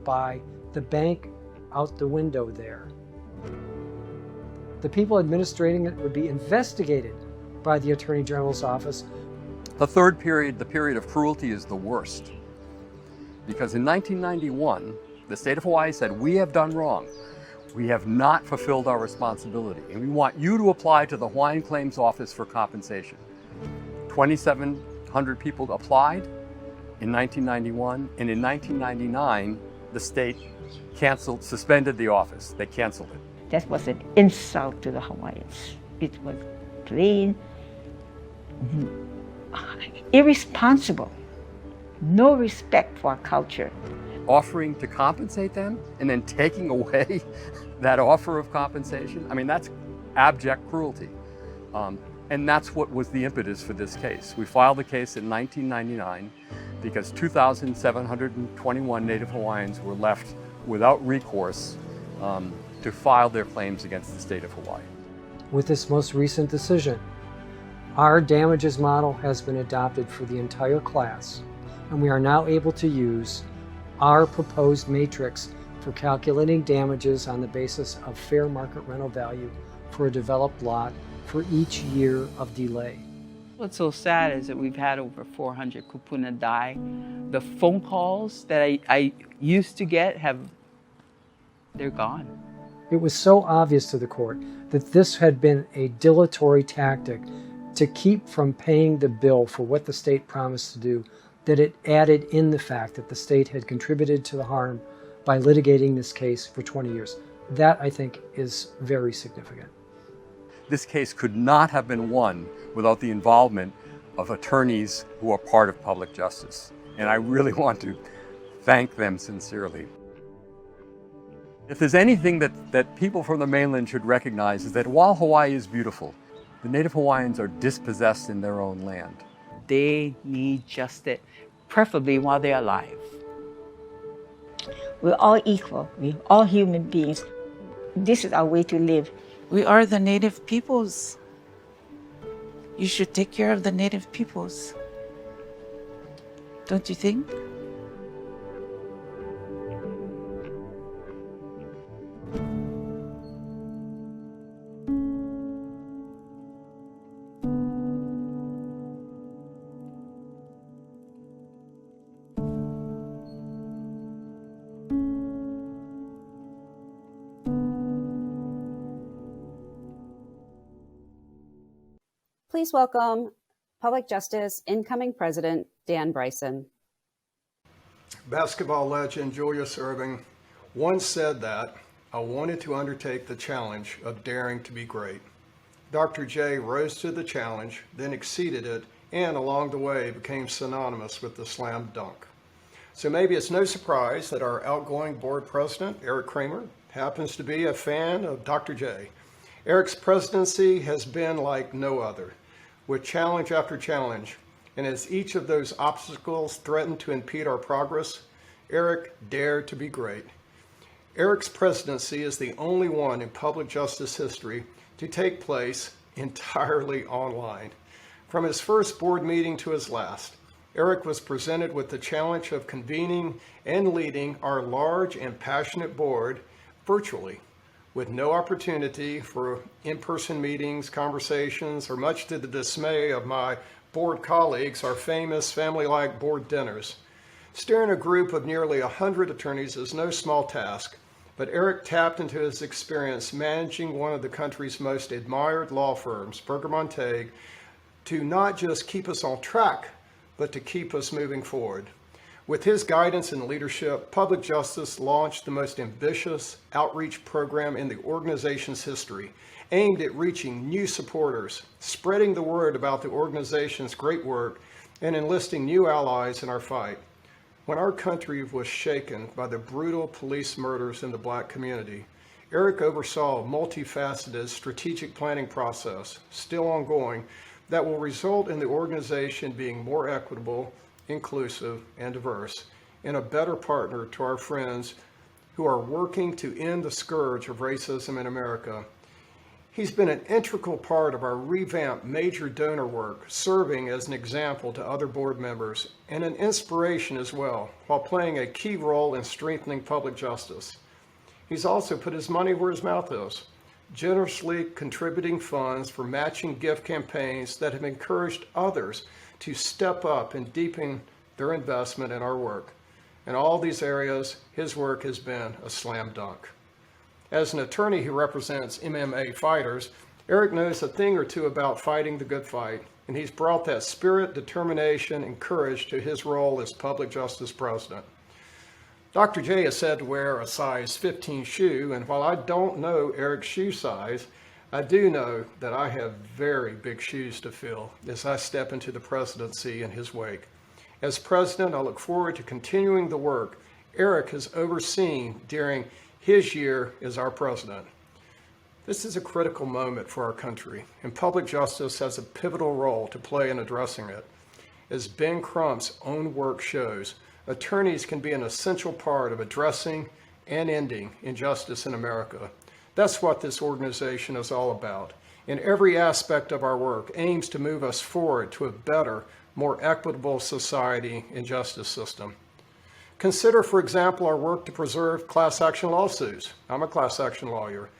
by the bank out the window there, the people administrating it would be investigated by the Attorney General's office. The third period, the period of cruelty, is the worst. Because in 1991, the state of Hawaii said, we have done wrong. We have not fulfilled our responsibility, and we want you to apply to the Hawaiian Claims Office for compensation. 2,700 people applied in 1991, and in 1999, the state suspended the office. They canceled it. That was an insult to the Hawaiians. It was plain irresponsible, no respect for our culture. Offering to compensate them and then taking away that offer of compensation, I mean, that's abject cruelty. And that's what was the impetus for this case. We filed the case in 1999 because 2,721 Native Hawaiians were left without recourse to file their claims against the state of Hawaii. With this most recent decision, our damages model has been adopted for the entire class, and we are now able to use our proposed matrix for calculating damages on the basis of fair market rental value for a developed lot for each year of delay. What's so sad is that we've had over 400 kupuna die. The phone calls that I used to get they're gone. It was so obvious to the court that this had been a dilatory tactic to keep from paying the bill for what the state promised to do, that it added in the fact that the state had contributed to the harm by litigating this case for 20 years. That, I think, is very significant. This case could not have been won without the involvement of attorneys who are part of public justice. And I really want to thank them sincerely. If there's anything that people from the mainland should recognize is that while Hawaii is beautiful, the Native Hawaiians are dispossessed in their own land. They need justice, preferably while they're alive. We're all equal. We're all human beings. This is our way to live. We are the Native peoples. You should take care of the Native peoples. Don't you think? Please welcome Public Justice Incoming President Dan Bryson. Basketball legend Julius Erving once said that I wanted to undertake the challenge of daring to be great. Dr. J rose to the challenge, then exceeded it, and along the way became synonymous with the slam dunk. So maybe it's no surprise that our outgoing board president, Eric Kramer, happens to be a fan of Dr. J. Eric's presidency has been like no other, with challenge after challenge, and as each of those obstacles threatened to impede our progress, Eric dared to be great. Eric's presidency is the only one in public justice history to take place entirely online. From his first board meeting to his last, Eric was presented with the challenge of convening and leading our large and passionate board virtually, with no opportunity for in-person meetings, conversations, or much to the dismay of my board colleagues, our famous family-like board dinners. Steering a group of nearly 100 attorneys is no small task, but Eric tapped into his experience managing one of the country's most admired law firms, Berger Montague, to not just keep us on track, but to keep us moving forward. With his guidance and leadership, Public Justice launched the most ambitious outreach program in the organization's history, aimed at reaching new supporters, spreading the word about the organization's great work, and enlisting new allies in our fight. When our country was shaken by the brutal police murders in the Black community, Eric oversaw a multifaceted strategic planning process, still ongoing, that will result in the organization being more equitable, inclusive, and diverse, and a better partner to our friends who are working to end the scourge of racism in America. He's been an integral part of our revamped major donor work, serving as an example to other board members and an inspiration as well, while playing a key role in strengthening public justice. He's also put his money where his mouth is, generously contributing funds for matching gift campaigns that have encouraged others to step up and deepen their investment in our work. In all these areas, his work has been a slam dunk. As an attorney who represents MMA fighters, Eric knows a thing or two about fighting the good fight, and he's brought that spirit, determination, and courage to his role as public justice president. Dr. J is said to wear a size 15 shoe, and while I don't know Eric's shoe size, I do know that I have very big shoes to fill as I step into the presidency in his wake. As president, I look forward to continuing the work Eric has overseen during his year as our president. This is a critical moment for our country, and public justice has a pivotal role to play in addressing it. As Ben Crump's own work shows, attorneys can be an essential part of addressing and ending injustice in America. That's what this organization is all about, and every aspect of our work aims to move us forward to a better, more equitable society and justice system. Consider, for example, our work to preserve class action lawsuits. I'm a class action lawyer.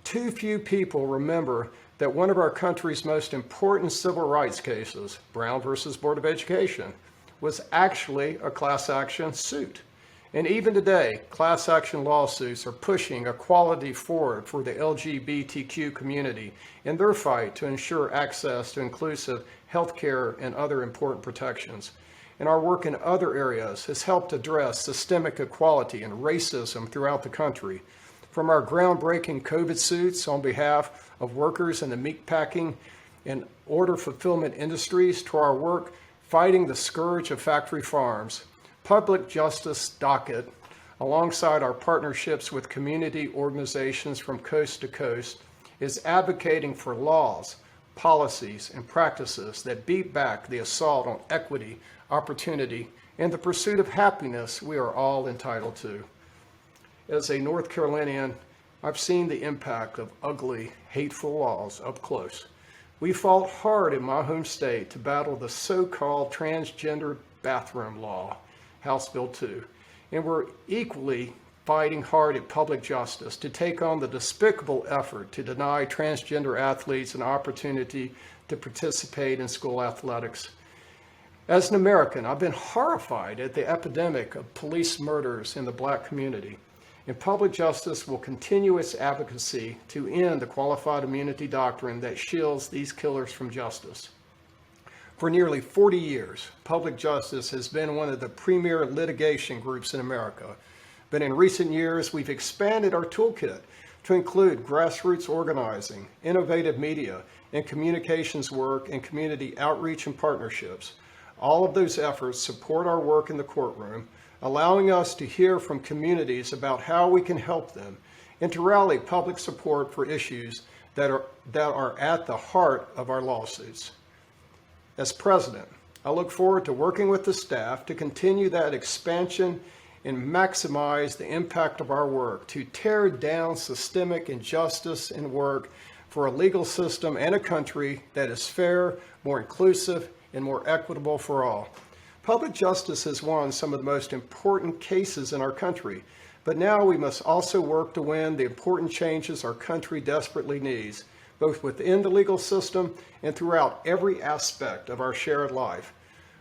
Too few people remember that one of our country's most important civil rights cases, Brown versus Board of Education, was actually a class action suit. And even today, class action lawsuits are pushing equality forward for the LGBTQ community in their fight to ensure access to inclusive health care and other important protections. And our work in other areas has helped address systemic equality and racism throughout the country. From our groundbreaking COVID suits on behalf of workers in the meatpacking and order fulfillment industries to our work fighting the scourge of factory farms, public justice docket, alongside our partnerships with community organizations from coast to coast, is advocating for laws, policies, and practices that beat back the assault on equity, opportunity, and the pursuit of happiness we are all entitled to. As a North Carolinian, I've seen the impact of ugly, hateful laws up close. We fought hard in my home state to battle the so-called transgender bathroom law, House Bill 2, and we're equally fighting hard at public justice to take on the despicable effort to deny transgender athletes an opportunity to participate in school athletics. As an American, I've been horrified at the epidemic of police murders in the Black community, and public justice will continue its advocacy to end the qualified immunity doctrine that shields these killers from justice. For nearly 40 years, public justice has been one of the premier litigation groups in America, but in recent years, we've expanded our toolkit to include grassroots organizing, innovative media, and communications work and community outreach and partnerships. All of those efforts support our work in the courtroom, allowing us to hear from communities about how we can help them and to rally public support for issues that are at the heart of our lawsuits. As president, I look forward to working with the staff to continue that expansion and maximize the impact of our work to tear down systemic injustice and work for a legal system and a country that is fair, more inclusive, and more equitable for all. Public justice has won some of the most important cases in our country, but now we must also work to win the important changes our country desperately needs, both within the legal system and throughout every aspect of our shared life.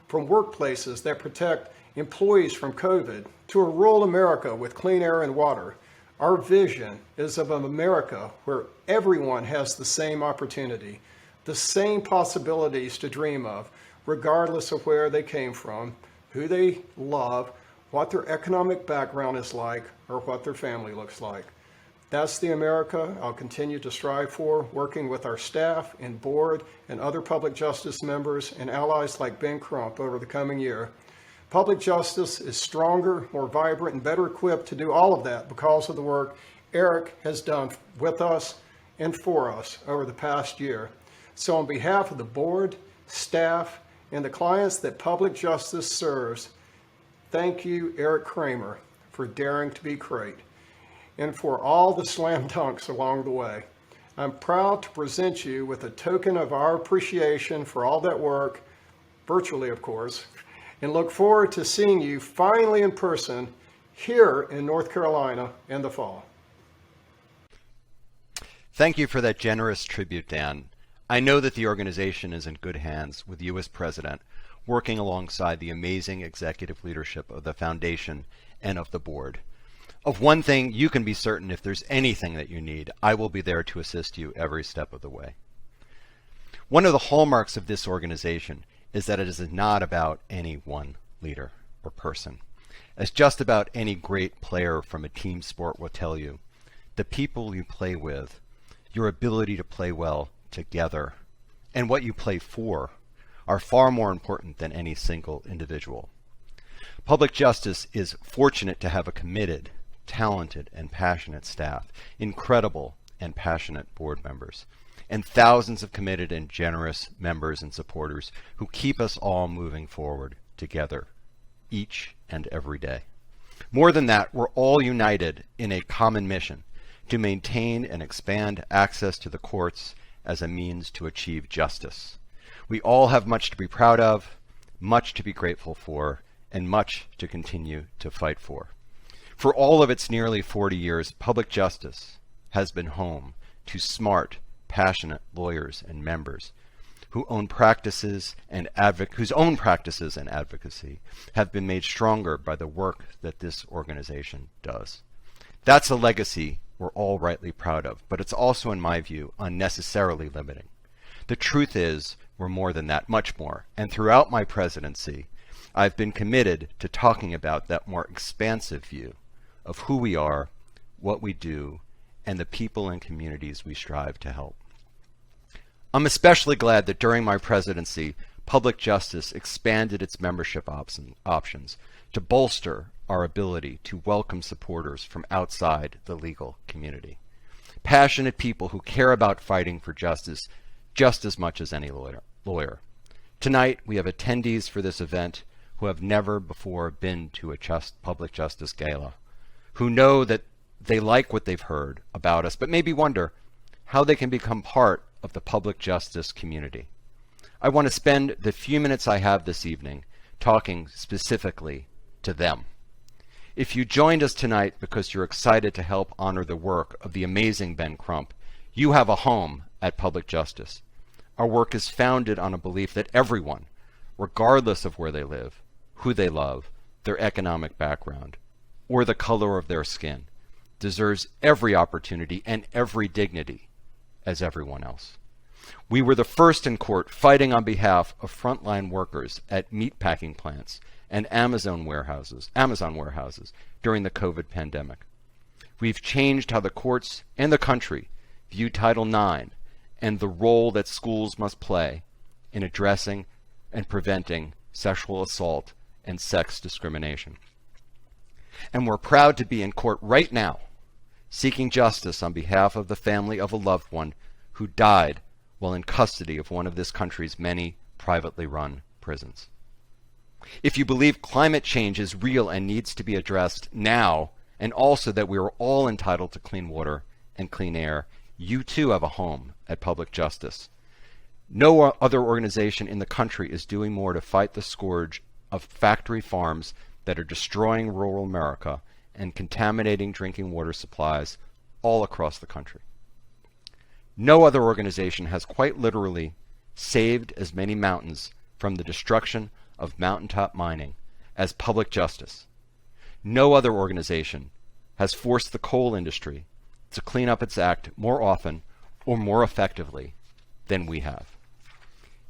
From workplaces that protect employees from COVID to a rural America with clean air and water, our vision is of an America where everyone has the same opportunity, the same possibilities to dream of, regardless of where they came from, who they love, what their economic background is like, or what their family looks like. That's the America I'll continue to strive for, working with our staff and board and other public justice members and allies like Ben Crump over the coming year. Public justice is stronger, more vibrant, and better equipped to do all of that because of the work Eric has done with us and for us over the past year. So on behalf of the board, staff, and the clients that public justice serves, thank you, Eric Kramer, for daring to be great, and for all the slam dunks along the way. I'm proud to present you with a token of our appreciation for all that work, virtually of course, and look forward to seeing you finally in person here in North Carolina in the fall. Thank you for that generous tribute, Dan. I know that the organization is in good hands with you as president, working alongside the amazing executive leadership of the foundation and of the board. Of one thing, you can be certain if there's anything that you need, I will be there to assist you every step of the way. One of the hallmarks of this organization is that it is not about any one leader or person. As just about any great player from a team sport will tell you, the people you play with, your ability to play well together, and what you play for are far more important than any single individual. Public Justice is fortunate to have a committed, talented, and passionate staff, incredible and passionate board members, and thousands of committed and generous members and supporters who keep us all moving forward together each and every day. More than that, we're all united in a common mission to maintain and expand access to the courts as a means to achieve justice. We all have much to be proud of, much to be grateful for, and much to continue to fight for. For all of its nearly 40 years, public justice has been home to smart, passionate lawyers and members whose own practices and advocacy have been made stronger by the work that this organization does. That's a legacy we're all rightly proud of, but it's also, in my view, unnecessarily limiting. The truth is, we're more than that, much more. And throughout my presidency, I've been committed to talking about that more expansive view of who we are, what we do, and the people and communities we strive to help. I'm especially glad that during my presidency, Public Justice expanded its membership options to bolster our ability to welcome supporters from outside the legal community. Passionate people who care about fighting for justice just as much as any lawyer. Tonight, we have attendees for this event who have never before been to a public justice gala, who know that they like what they've heard about us, but maybe wonder how they can become part of the public justice community. I want to spend the few minutes I have this evening talking specifically to them. If you joined us tonight because you're excited to help honor the work of the amazing Ben Crump, you have a home at Public Justice. Our work is founded on a belief that everyone, regardless of where they live, who they love, their economic background, or the color of their skin, deserves every opportunity and every dignity as everyone else. We were the first in court fighting on behalf of frontline workers at meatpacking plants and Amazon warehouses during the COVID pandemic. We've changed how the courts and the country view Title IX and the role that schools must play in addressing and preventing sexual assault and sex discrimination. And we're proud to be in court right now, seeking justice on behalf of the family of a loved one who died while in custody of one of this country's many privately run prisons. If you believe climate change is real and needs to be addressed now, and also that we are all entitled to clean water and clean air, you too have a home at Public Justice. No other organization in the country is doing more to fight the scourge of factory farms that are destroying rural America and contaminating drinking water supplies all across the country. No other organization has quite literally saved as many mountains from the destruction of mountaintop mining as Public Justice. No other organization has forced the coal industry to clean up its act more often or more effectively than we have.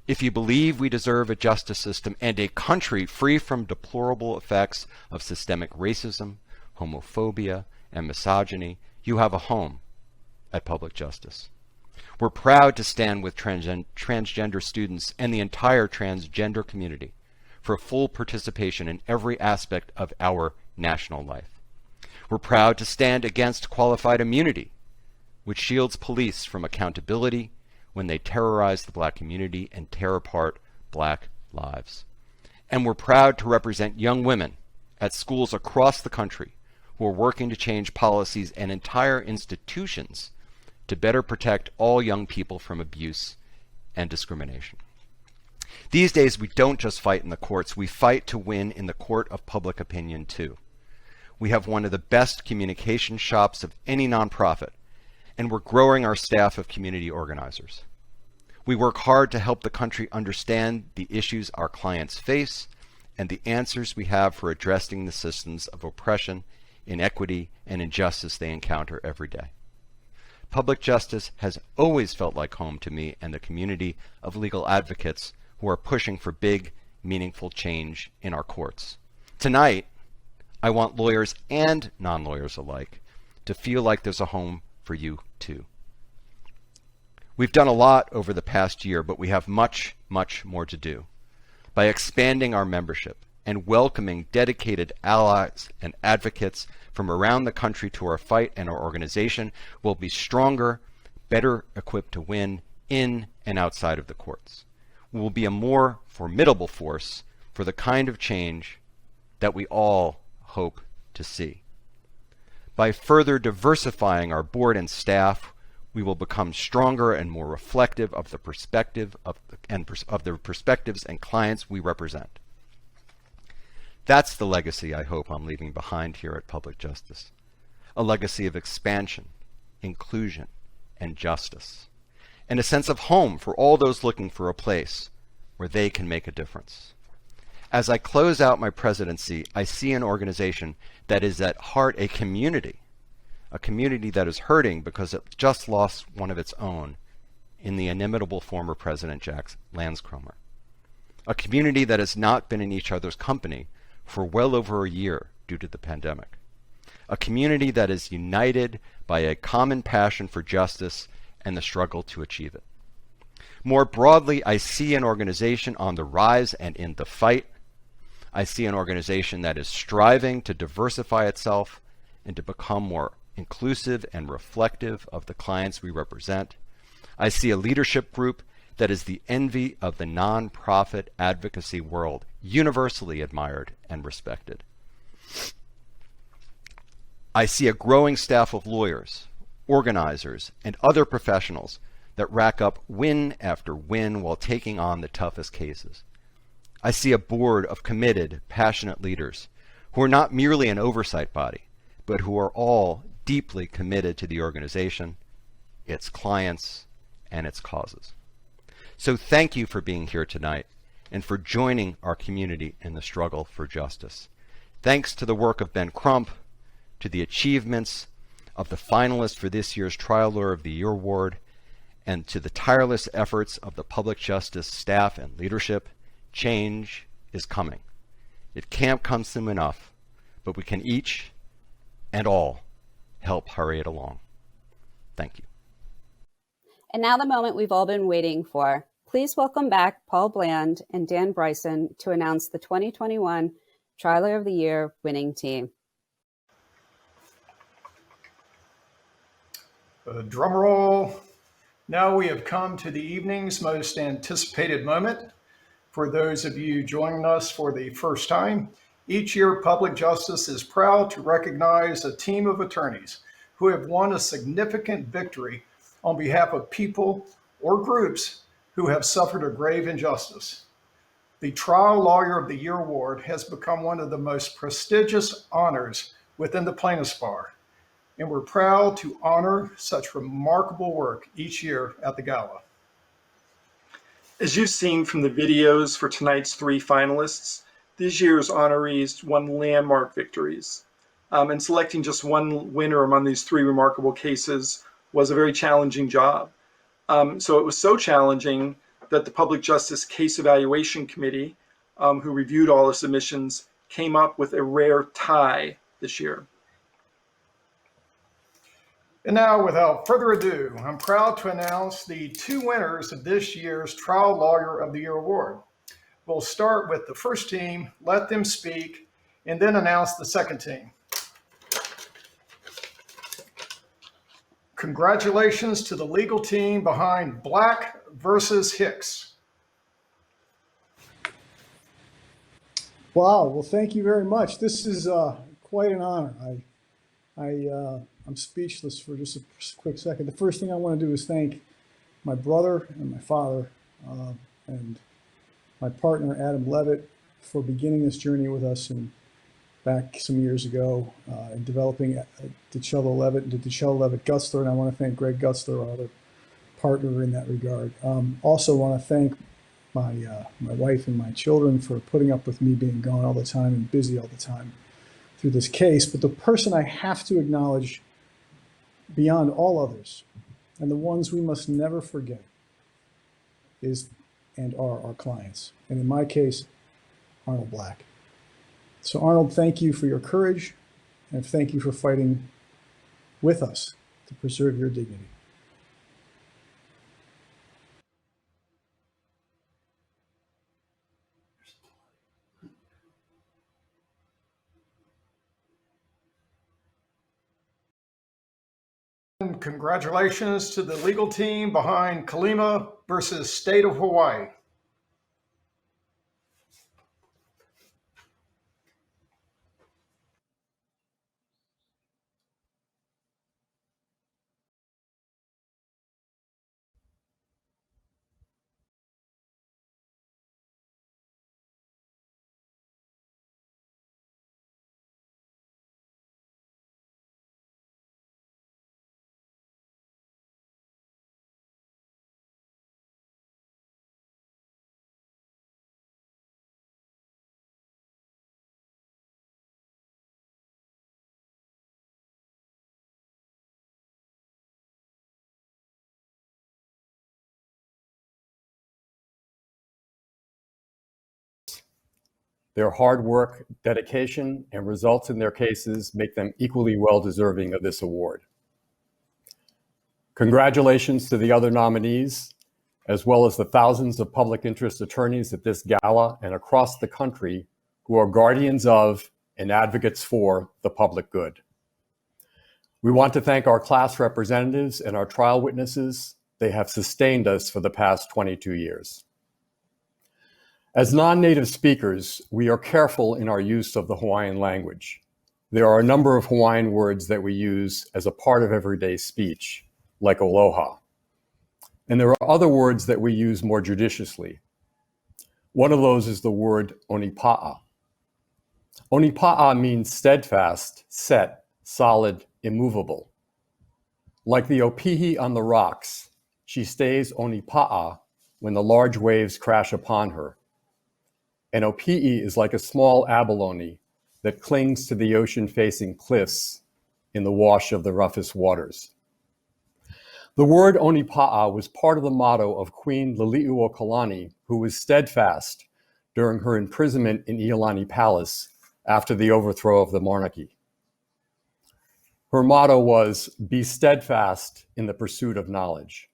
If you believe we deserve a justice system and a country free from deplorable effects of systemic racism, homophobia, and misogyny, you have a home at Public Justice. We're proud to stand with transgender students and the entire transgender community for full participation in every aspect of our national life. We're proud to stand against qualified immunity, which shields police from accountability when they terrorize the Black community and tear apart Black lives. And we're proud to represent young women at schools across the country who are working to change policies and entire institutions to better protect all young people from abuse and discrimination. These days, we don't just fight in the courts, we fight to win in the court of public opinion too. We have one of the best communication shops of any nonprofit, and we're growing our staff of community organizers. We work hard to help the country understand the issues our clients face and the answers we have for addressing the systems of oppression, inequity, and injustice they encounter every day. Public justice has always felt like home to me and the community of legal advocates who are pushing for big, meaningful change in our courts. Tonight, I want lawyers and non-lawyers alike to feel like there's a home for you too. We've done a lot over the past year, but we have much, much more to do. By expanding our membership and welcoming dedicated allies and advocates from around the country to our fight and our organization, we'll be stronger, better equipped to win in and outside of the courts. We will be a more formidable force for the kind of change that we all hope to see. By further diversifying our board and staff, we will become stronger and more reflective of the perspective of the perspectives and clients we represent. That's the legacy I hope I'm leaving behind here at Public Justice. A legacy of expansion, inclusion, and justice, and a sense of home for all those looking for a place where they can make a difference. As I close out my presidency, I see an organization that is at heart a community that is hurting because it just lost one of its own in the inimitable former President Jack Lanskromer. A community that has not been in each other's company for well over a year due to the pandemic. A community that is united by a common passion for justice and the struggle to achieve it. More broadly, I see an organization on the rise and in the fight. I see an organization that is striving to diversify itself and to become more inclusive and reflective of the clients we represent. I see a leadership group that is the envy of the nonprofit advocacy world, universally admired and respected. I see a growing staff of lawyers, organizers, and other professionals that rack up win after win while taking on the toughest cases. I see a board of committed, passionate leaders who are not merely an oversight body, but who are all deeply committed to the organization, its clients, and its causes. So thank you for being here tonight and for joining our community in the struggle for justice. Thanks to the work of Ben Crump, to the achievements of the finalists for this year's Trial Lawyer of the Year Award, and to the tireless efforts of the public justice staff and leadership, change is coming. It can't come soon enough, but we can each and all help hurry it along. Thank you. And now the moment we've all been waiting for. Please welcome back Paul Bland and Dan Bryson to announce the 2021 Trial Lawyer of the Year winning team. Drum roll. Now we have come to the evening's most anticipated moment. For those of you joining us for the first time, each year Public Justice is proud to recognize a team of attorneys who have won a significant victory on behalf of people or groups who have suffered a grave injustice. The Trial Lawyer of the Year Award has become one of the most prestigious honors within the plaintiff's bar, and we're proud to honor such remarkable work each year at the Gala. As you've seen from the videos for tonight's three finalists, this year's honorees won landmark victories. And selecting just one winner among these three remarkable cases was a very challenging job. So it was so challenging that the Public Justice Case Evaluation Committee, who reviewed all the submissions, came up with a rare tie this year. And now, without further ado, I'm proud to announce the two winners of this year's Trial Lawyer of the Year Award. We'll start with the first team, let them speak, and then announce the second team. Congratulations to the legal team behind Black versus Hicks. Wow, well, thank you very much. This is quite an honor. I'm speechless for just a quick second. The first thing I want to do is thank my brother and my father and my partner, Adam Levitt, for beginning this journey with us back some years ago and developing DiCello Levitt into DiCello Levitt Gutzler. And I want to thank Greg Gutzler, our other partner in that regard. Also want to thank my wife and my children for putting up with me being gone all the time and busy all the time through this case. But the person I have to acknowledge beyond all others, and the ones we must never forget, is and are our clients. And in my case, Arnold Black. So Arnold, thank you for your courage, and thank you for fighting with us to preserve your dignity. Congratulations to the legal team behind Kalima versus State of Hawaii. Their hard work, dedication, and results in their cases make them equally well deserving of this award. Congratulations to the other nominees, as well as the thousands of public interest attorneys at this gala and across the country who are guardians of and advocates for the public good. We want to thank our class representatives and our trial witnesses. They have sustained us for the past 22 years. As non-native speakers, we are careful in our use of the Hawaiian language. There are a number of Hawaiian words that we use as a part of everyday speech, like aloha. And there are other words that we use more judiciously. One of those is the word onipa'a. Onipa'a means steadfast, set, solid, immovable. Like the opihi on the rocks, she stays onipa'a when the large waves crash upon her. An opi'i is like a small abalone that clings to the ocean-facing cliffs in the wash of the roughest waters. The word onipa'a was part of the motto of Queen Liliuokalani, who was steadfast during her imprisonment in Iolani Palace after the overthrow of the monarchy. Her motto was, "Be steadfast in the pursuit of knowledge."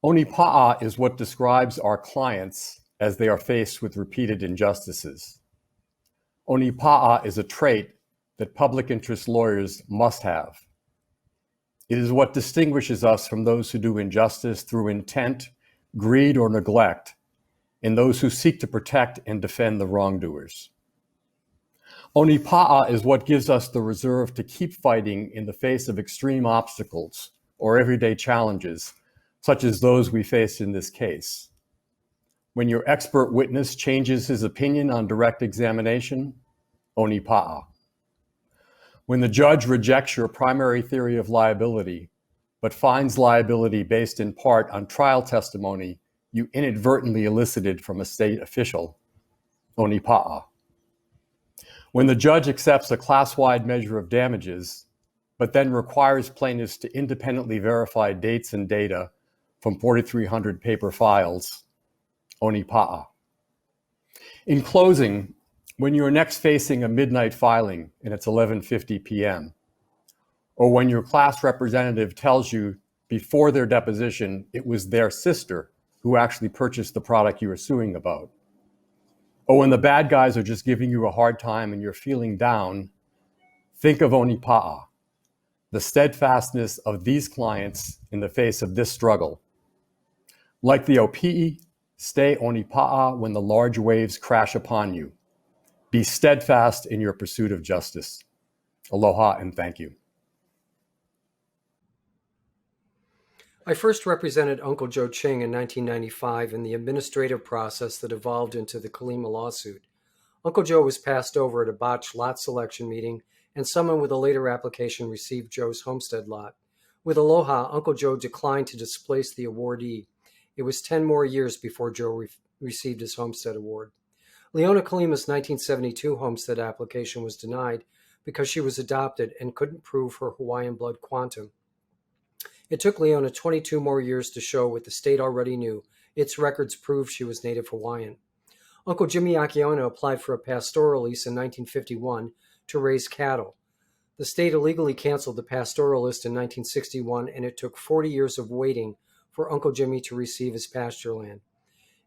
Onipa'a is what describes our clients as they are faced with repeated injustices. Onipa'a is a trait that public interest lawyers must have. It is what distinguishes us from those who do injustice through intent, greed, or neglect, and those who seek to protect and defend the wrongdoers. Onipa'a is what gives us the reserve to keep fighting in the face of extreme obstacles or everyday challenges, such as those we faced in this case. When your expert witness changes his opinion on direct examination, onipa'a. When the judge rejects your primary theory of liability, but finds liability based in part on trial testimony you inadvertently elicited from a state official, onipa'a. When the judge accepts a class-wide measure of damages, but then requires plaintiffs to independently verify dates and data from 4,300 paper files, onipa'a. In closing, when you're next facing a midnight filing and it's 11:50 p.m., or when your class representative tells you before their deposition it was their sister who actually purchased the product you were suing about, or when the bad guys are just giving you a hard time and you're feeling down, think of onipa'a. the steadfastness of these clients in the face of this struggle. Like the Opi'i, stay onipa'a when the large waves crash upon you. Be steadfast in your pursuit of justice. Aloha and thank you. I first represented Uncle Joe Ching in 1995 in the administrative process that evolved into the Kalima lawsuit. Uncle Joe was passed over at a botched lot selection meeting, and someone with a later application received Joe's homestead lot. With Aloha, Uncle Joe declined to displace the awardee. It was 10 more years before Joe received his homestead award. Leona Kalima's 1972 homestead application was denied because she was adopted and couldn't prove her Hawaiian blood quantum. It took Leona 22 more years to show what the state already knew. Its records proved she was Native Hawaiian. Uncle Jimmy Akiona applied for a pastoral lease in 1951 to raise cattle. The state illegally canceled the pastoral list in 1961, and it took 40 years of waiting for Uncle Jimmy to receive his pasture land.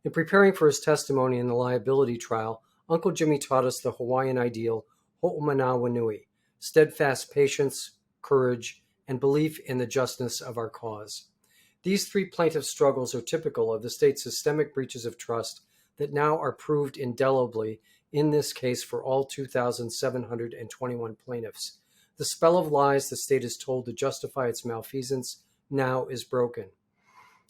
In preparing for his testimony in the liability trial, Uncle Jimmy taught us the Hawaiian ideal, ho'omanawa nui, steadfast patience, courage, and belief in the justness of our cause. These three plaintiffs' struggles are typical of the state's systemic breaches of trust that now are proved indelibly in this case for all 2,721 plaintiffs. The spell of lies the state is told to justify its malfeasance now is broken.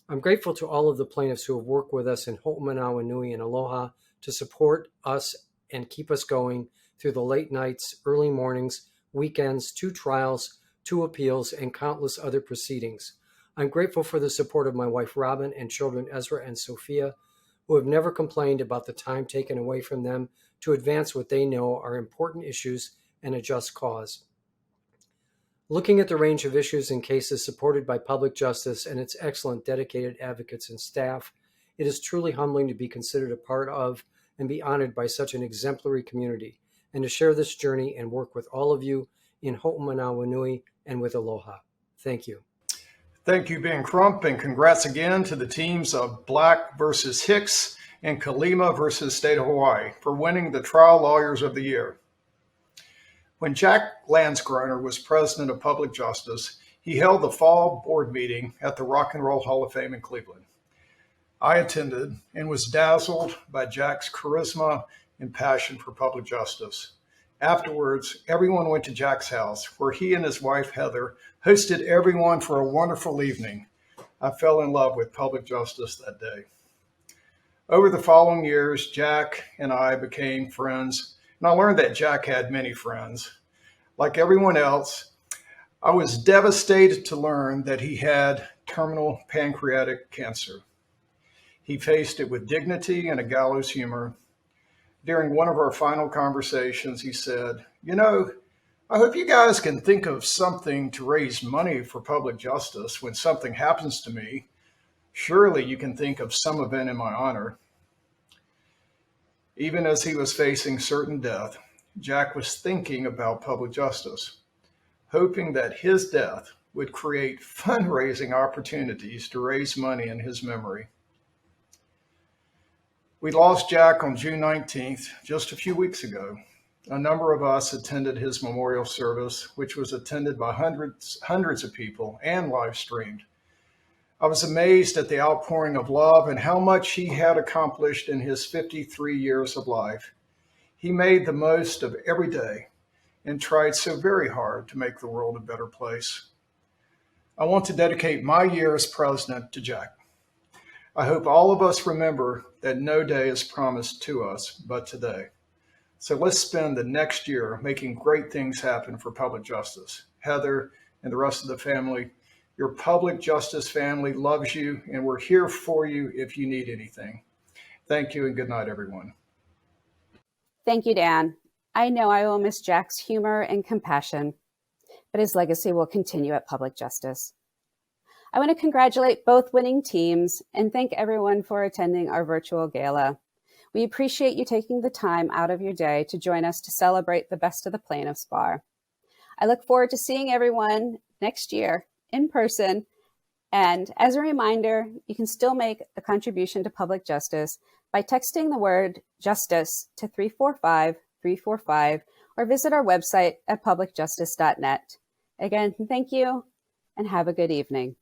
I'm grateful to all of the plaintiffs who have worked with us in Ho'omanawa Nui and Aloha to support us and keep us going through the late nights, early mornings, weekends, 2 trials, 2 appeals, and countless other proceedings. I'm grateful for the support of my wife Robin and children Ezra and Sophia, who have never complained about the time taken away from them to advance what they know are important issues and a just cause. Looking at the range of issues and cases supported by Public Justice and its excellent dedicated advocates and staff, it is truly humbling to be considered a part of and be honored by such an exemplary community, and to share this journey and work with all of you in Ho'omanawa Nui and with Aloha. Thank you. Thank you, Ben Crump, and congrats again to the teams of Black versus Hicks and Kalima versus State of Hawaii for winning the Trial Lawyers of the Year. When Jack Lansgroner was president of Public Justice, he held the fall board meeting at the Rock and Roll Hall of Fame in Cleveland. I attended and was dazzled by Jack's charisma and passion for public justice. Afterwards, everyone went to Jack's house, where he and his wife, Heather, hosted everyone for a wonderful evening. I fell in love with public justice that day. Over the following years, Jack and I became friends, and I learned that Jack had many friends. Like everyone else, I was devastated to learn that he had terminal pancreatic cancer. He faced it with dignity and a gallows humor. During one of our final conversations, he said, I hope you guys can think of something to raise money for public justice when something happens to me. Surely you can think of some event in my honor. Even as he was facing certain death, Jack was thinking about public justice, hoping that his death would create fundraising opportunities to raise money in his memory. We lost Jack on June 19th, just a few weeks ago. A number of us attended his memorial service, which was attended by hundreds of people and live streamed. I was amazed at the outpouring of love and how much he had accomplished in his 53 years of life. He made the most of every day and tried so very hard to make the world a better place. I want to dedicate my year as president to Jack. I hope all of us remember that no day is promised to us but today. So let's spend the next year making great things happen for public justice. Heather and the rest of the family, your public justice family loves you, and we're here for you if you need anything. Thank you, and good night, everyone. Thank you, Dan. I know I will miss Jack's humor and compassion, but his legacy will continue at Public Justice. I want to congratulate both winning teams and thank everyone for attending our virtual gala. We appreciate you taking the time out of your day to join us to celebrate the best of the plaintiffs bar. I look forward to seeing everyone next year in person. And as a reminder, you can still make a contribution to public justice by texting the word justice to 345-345 or visit our website at publicjustice.net. Again, thank you and have a good evening.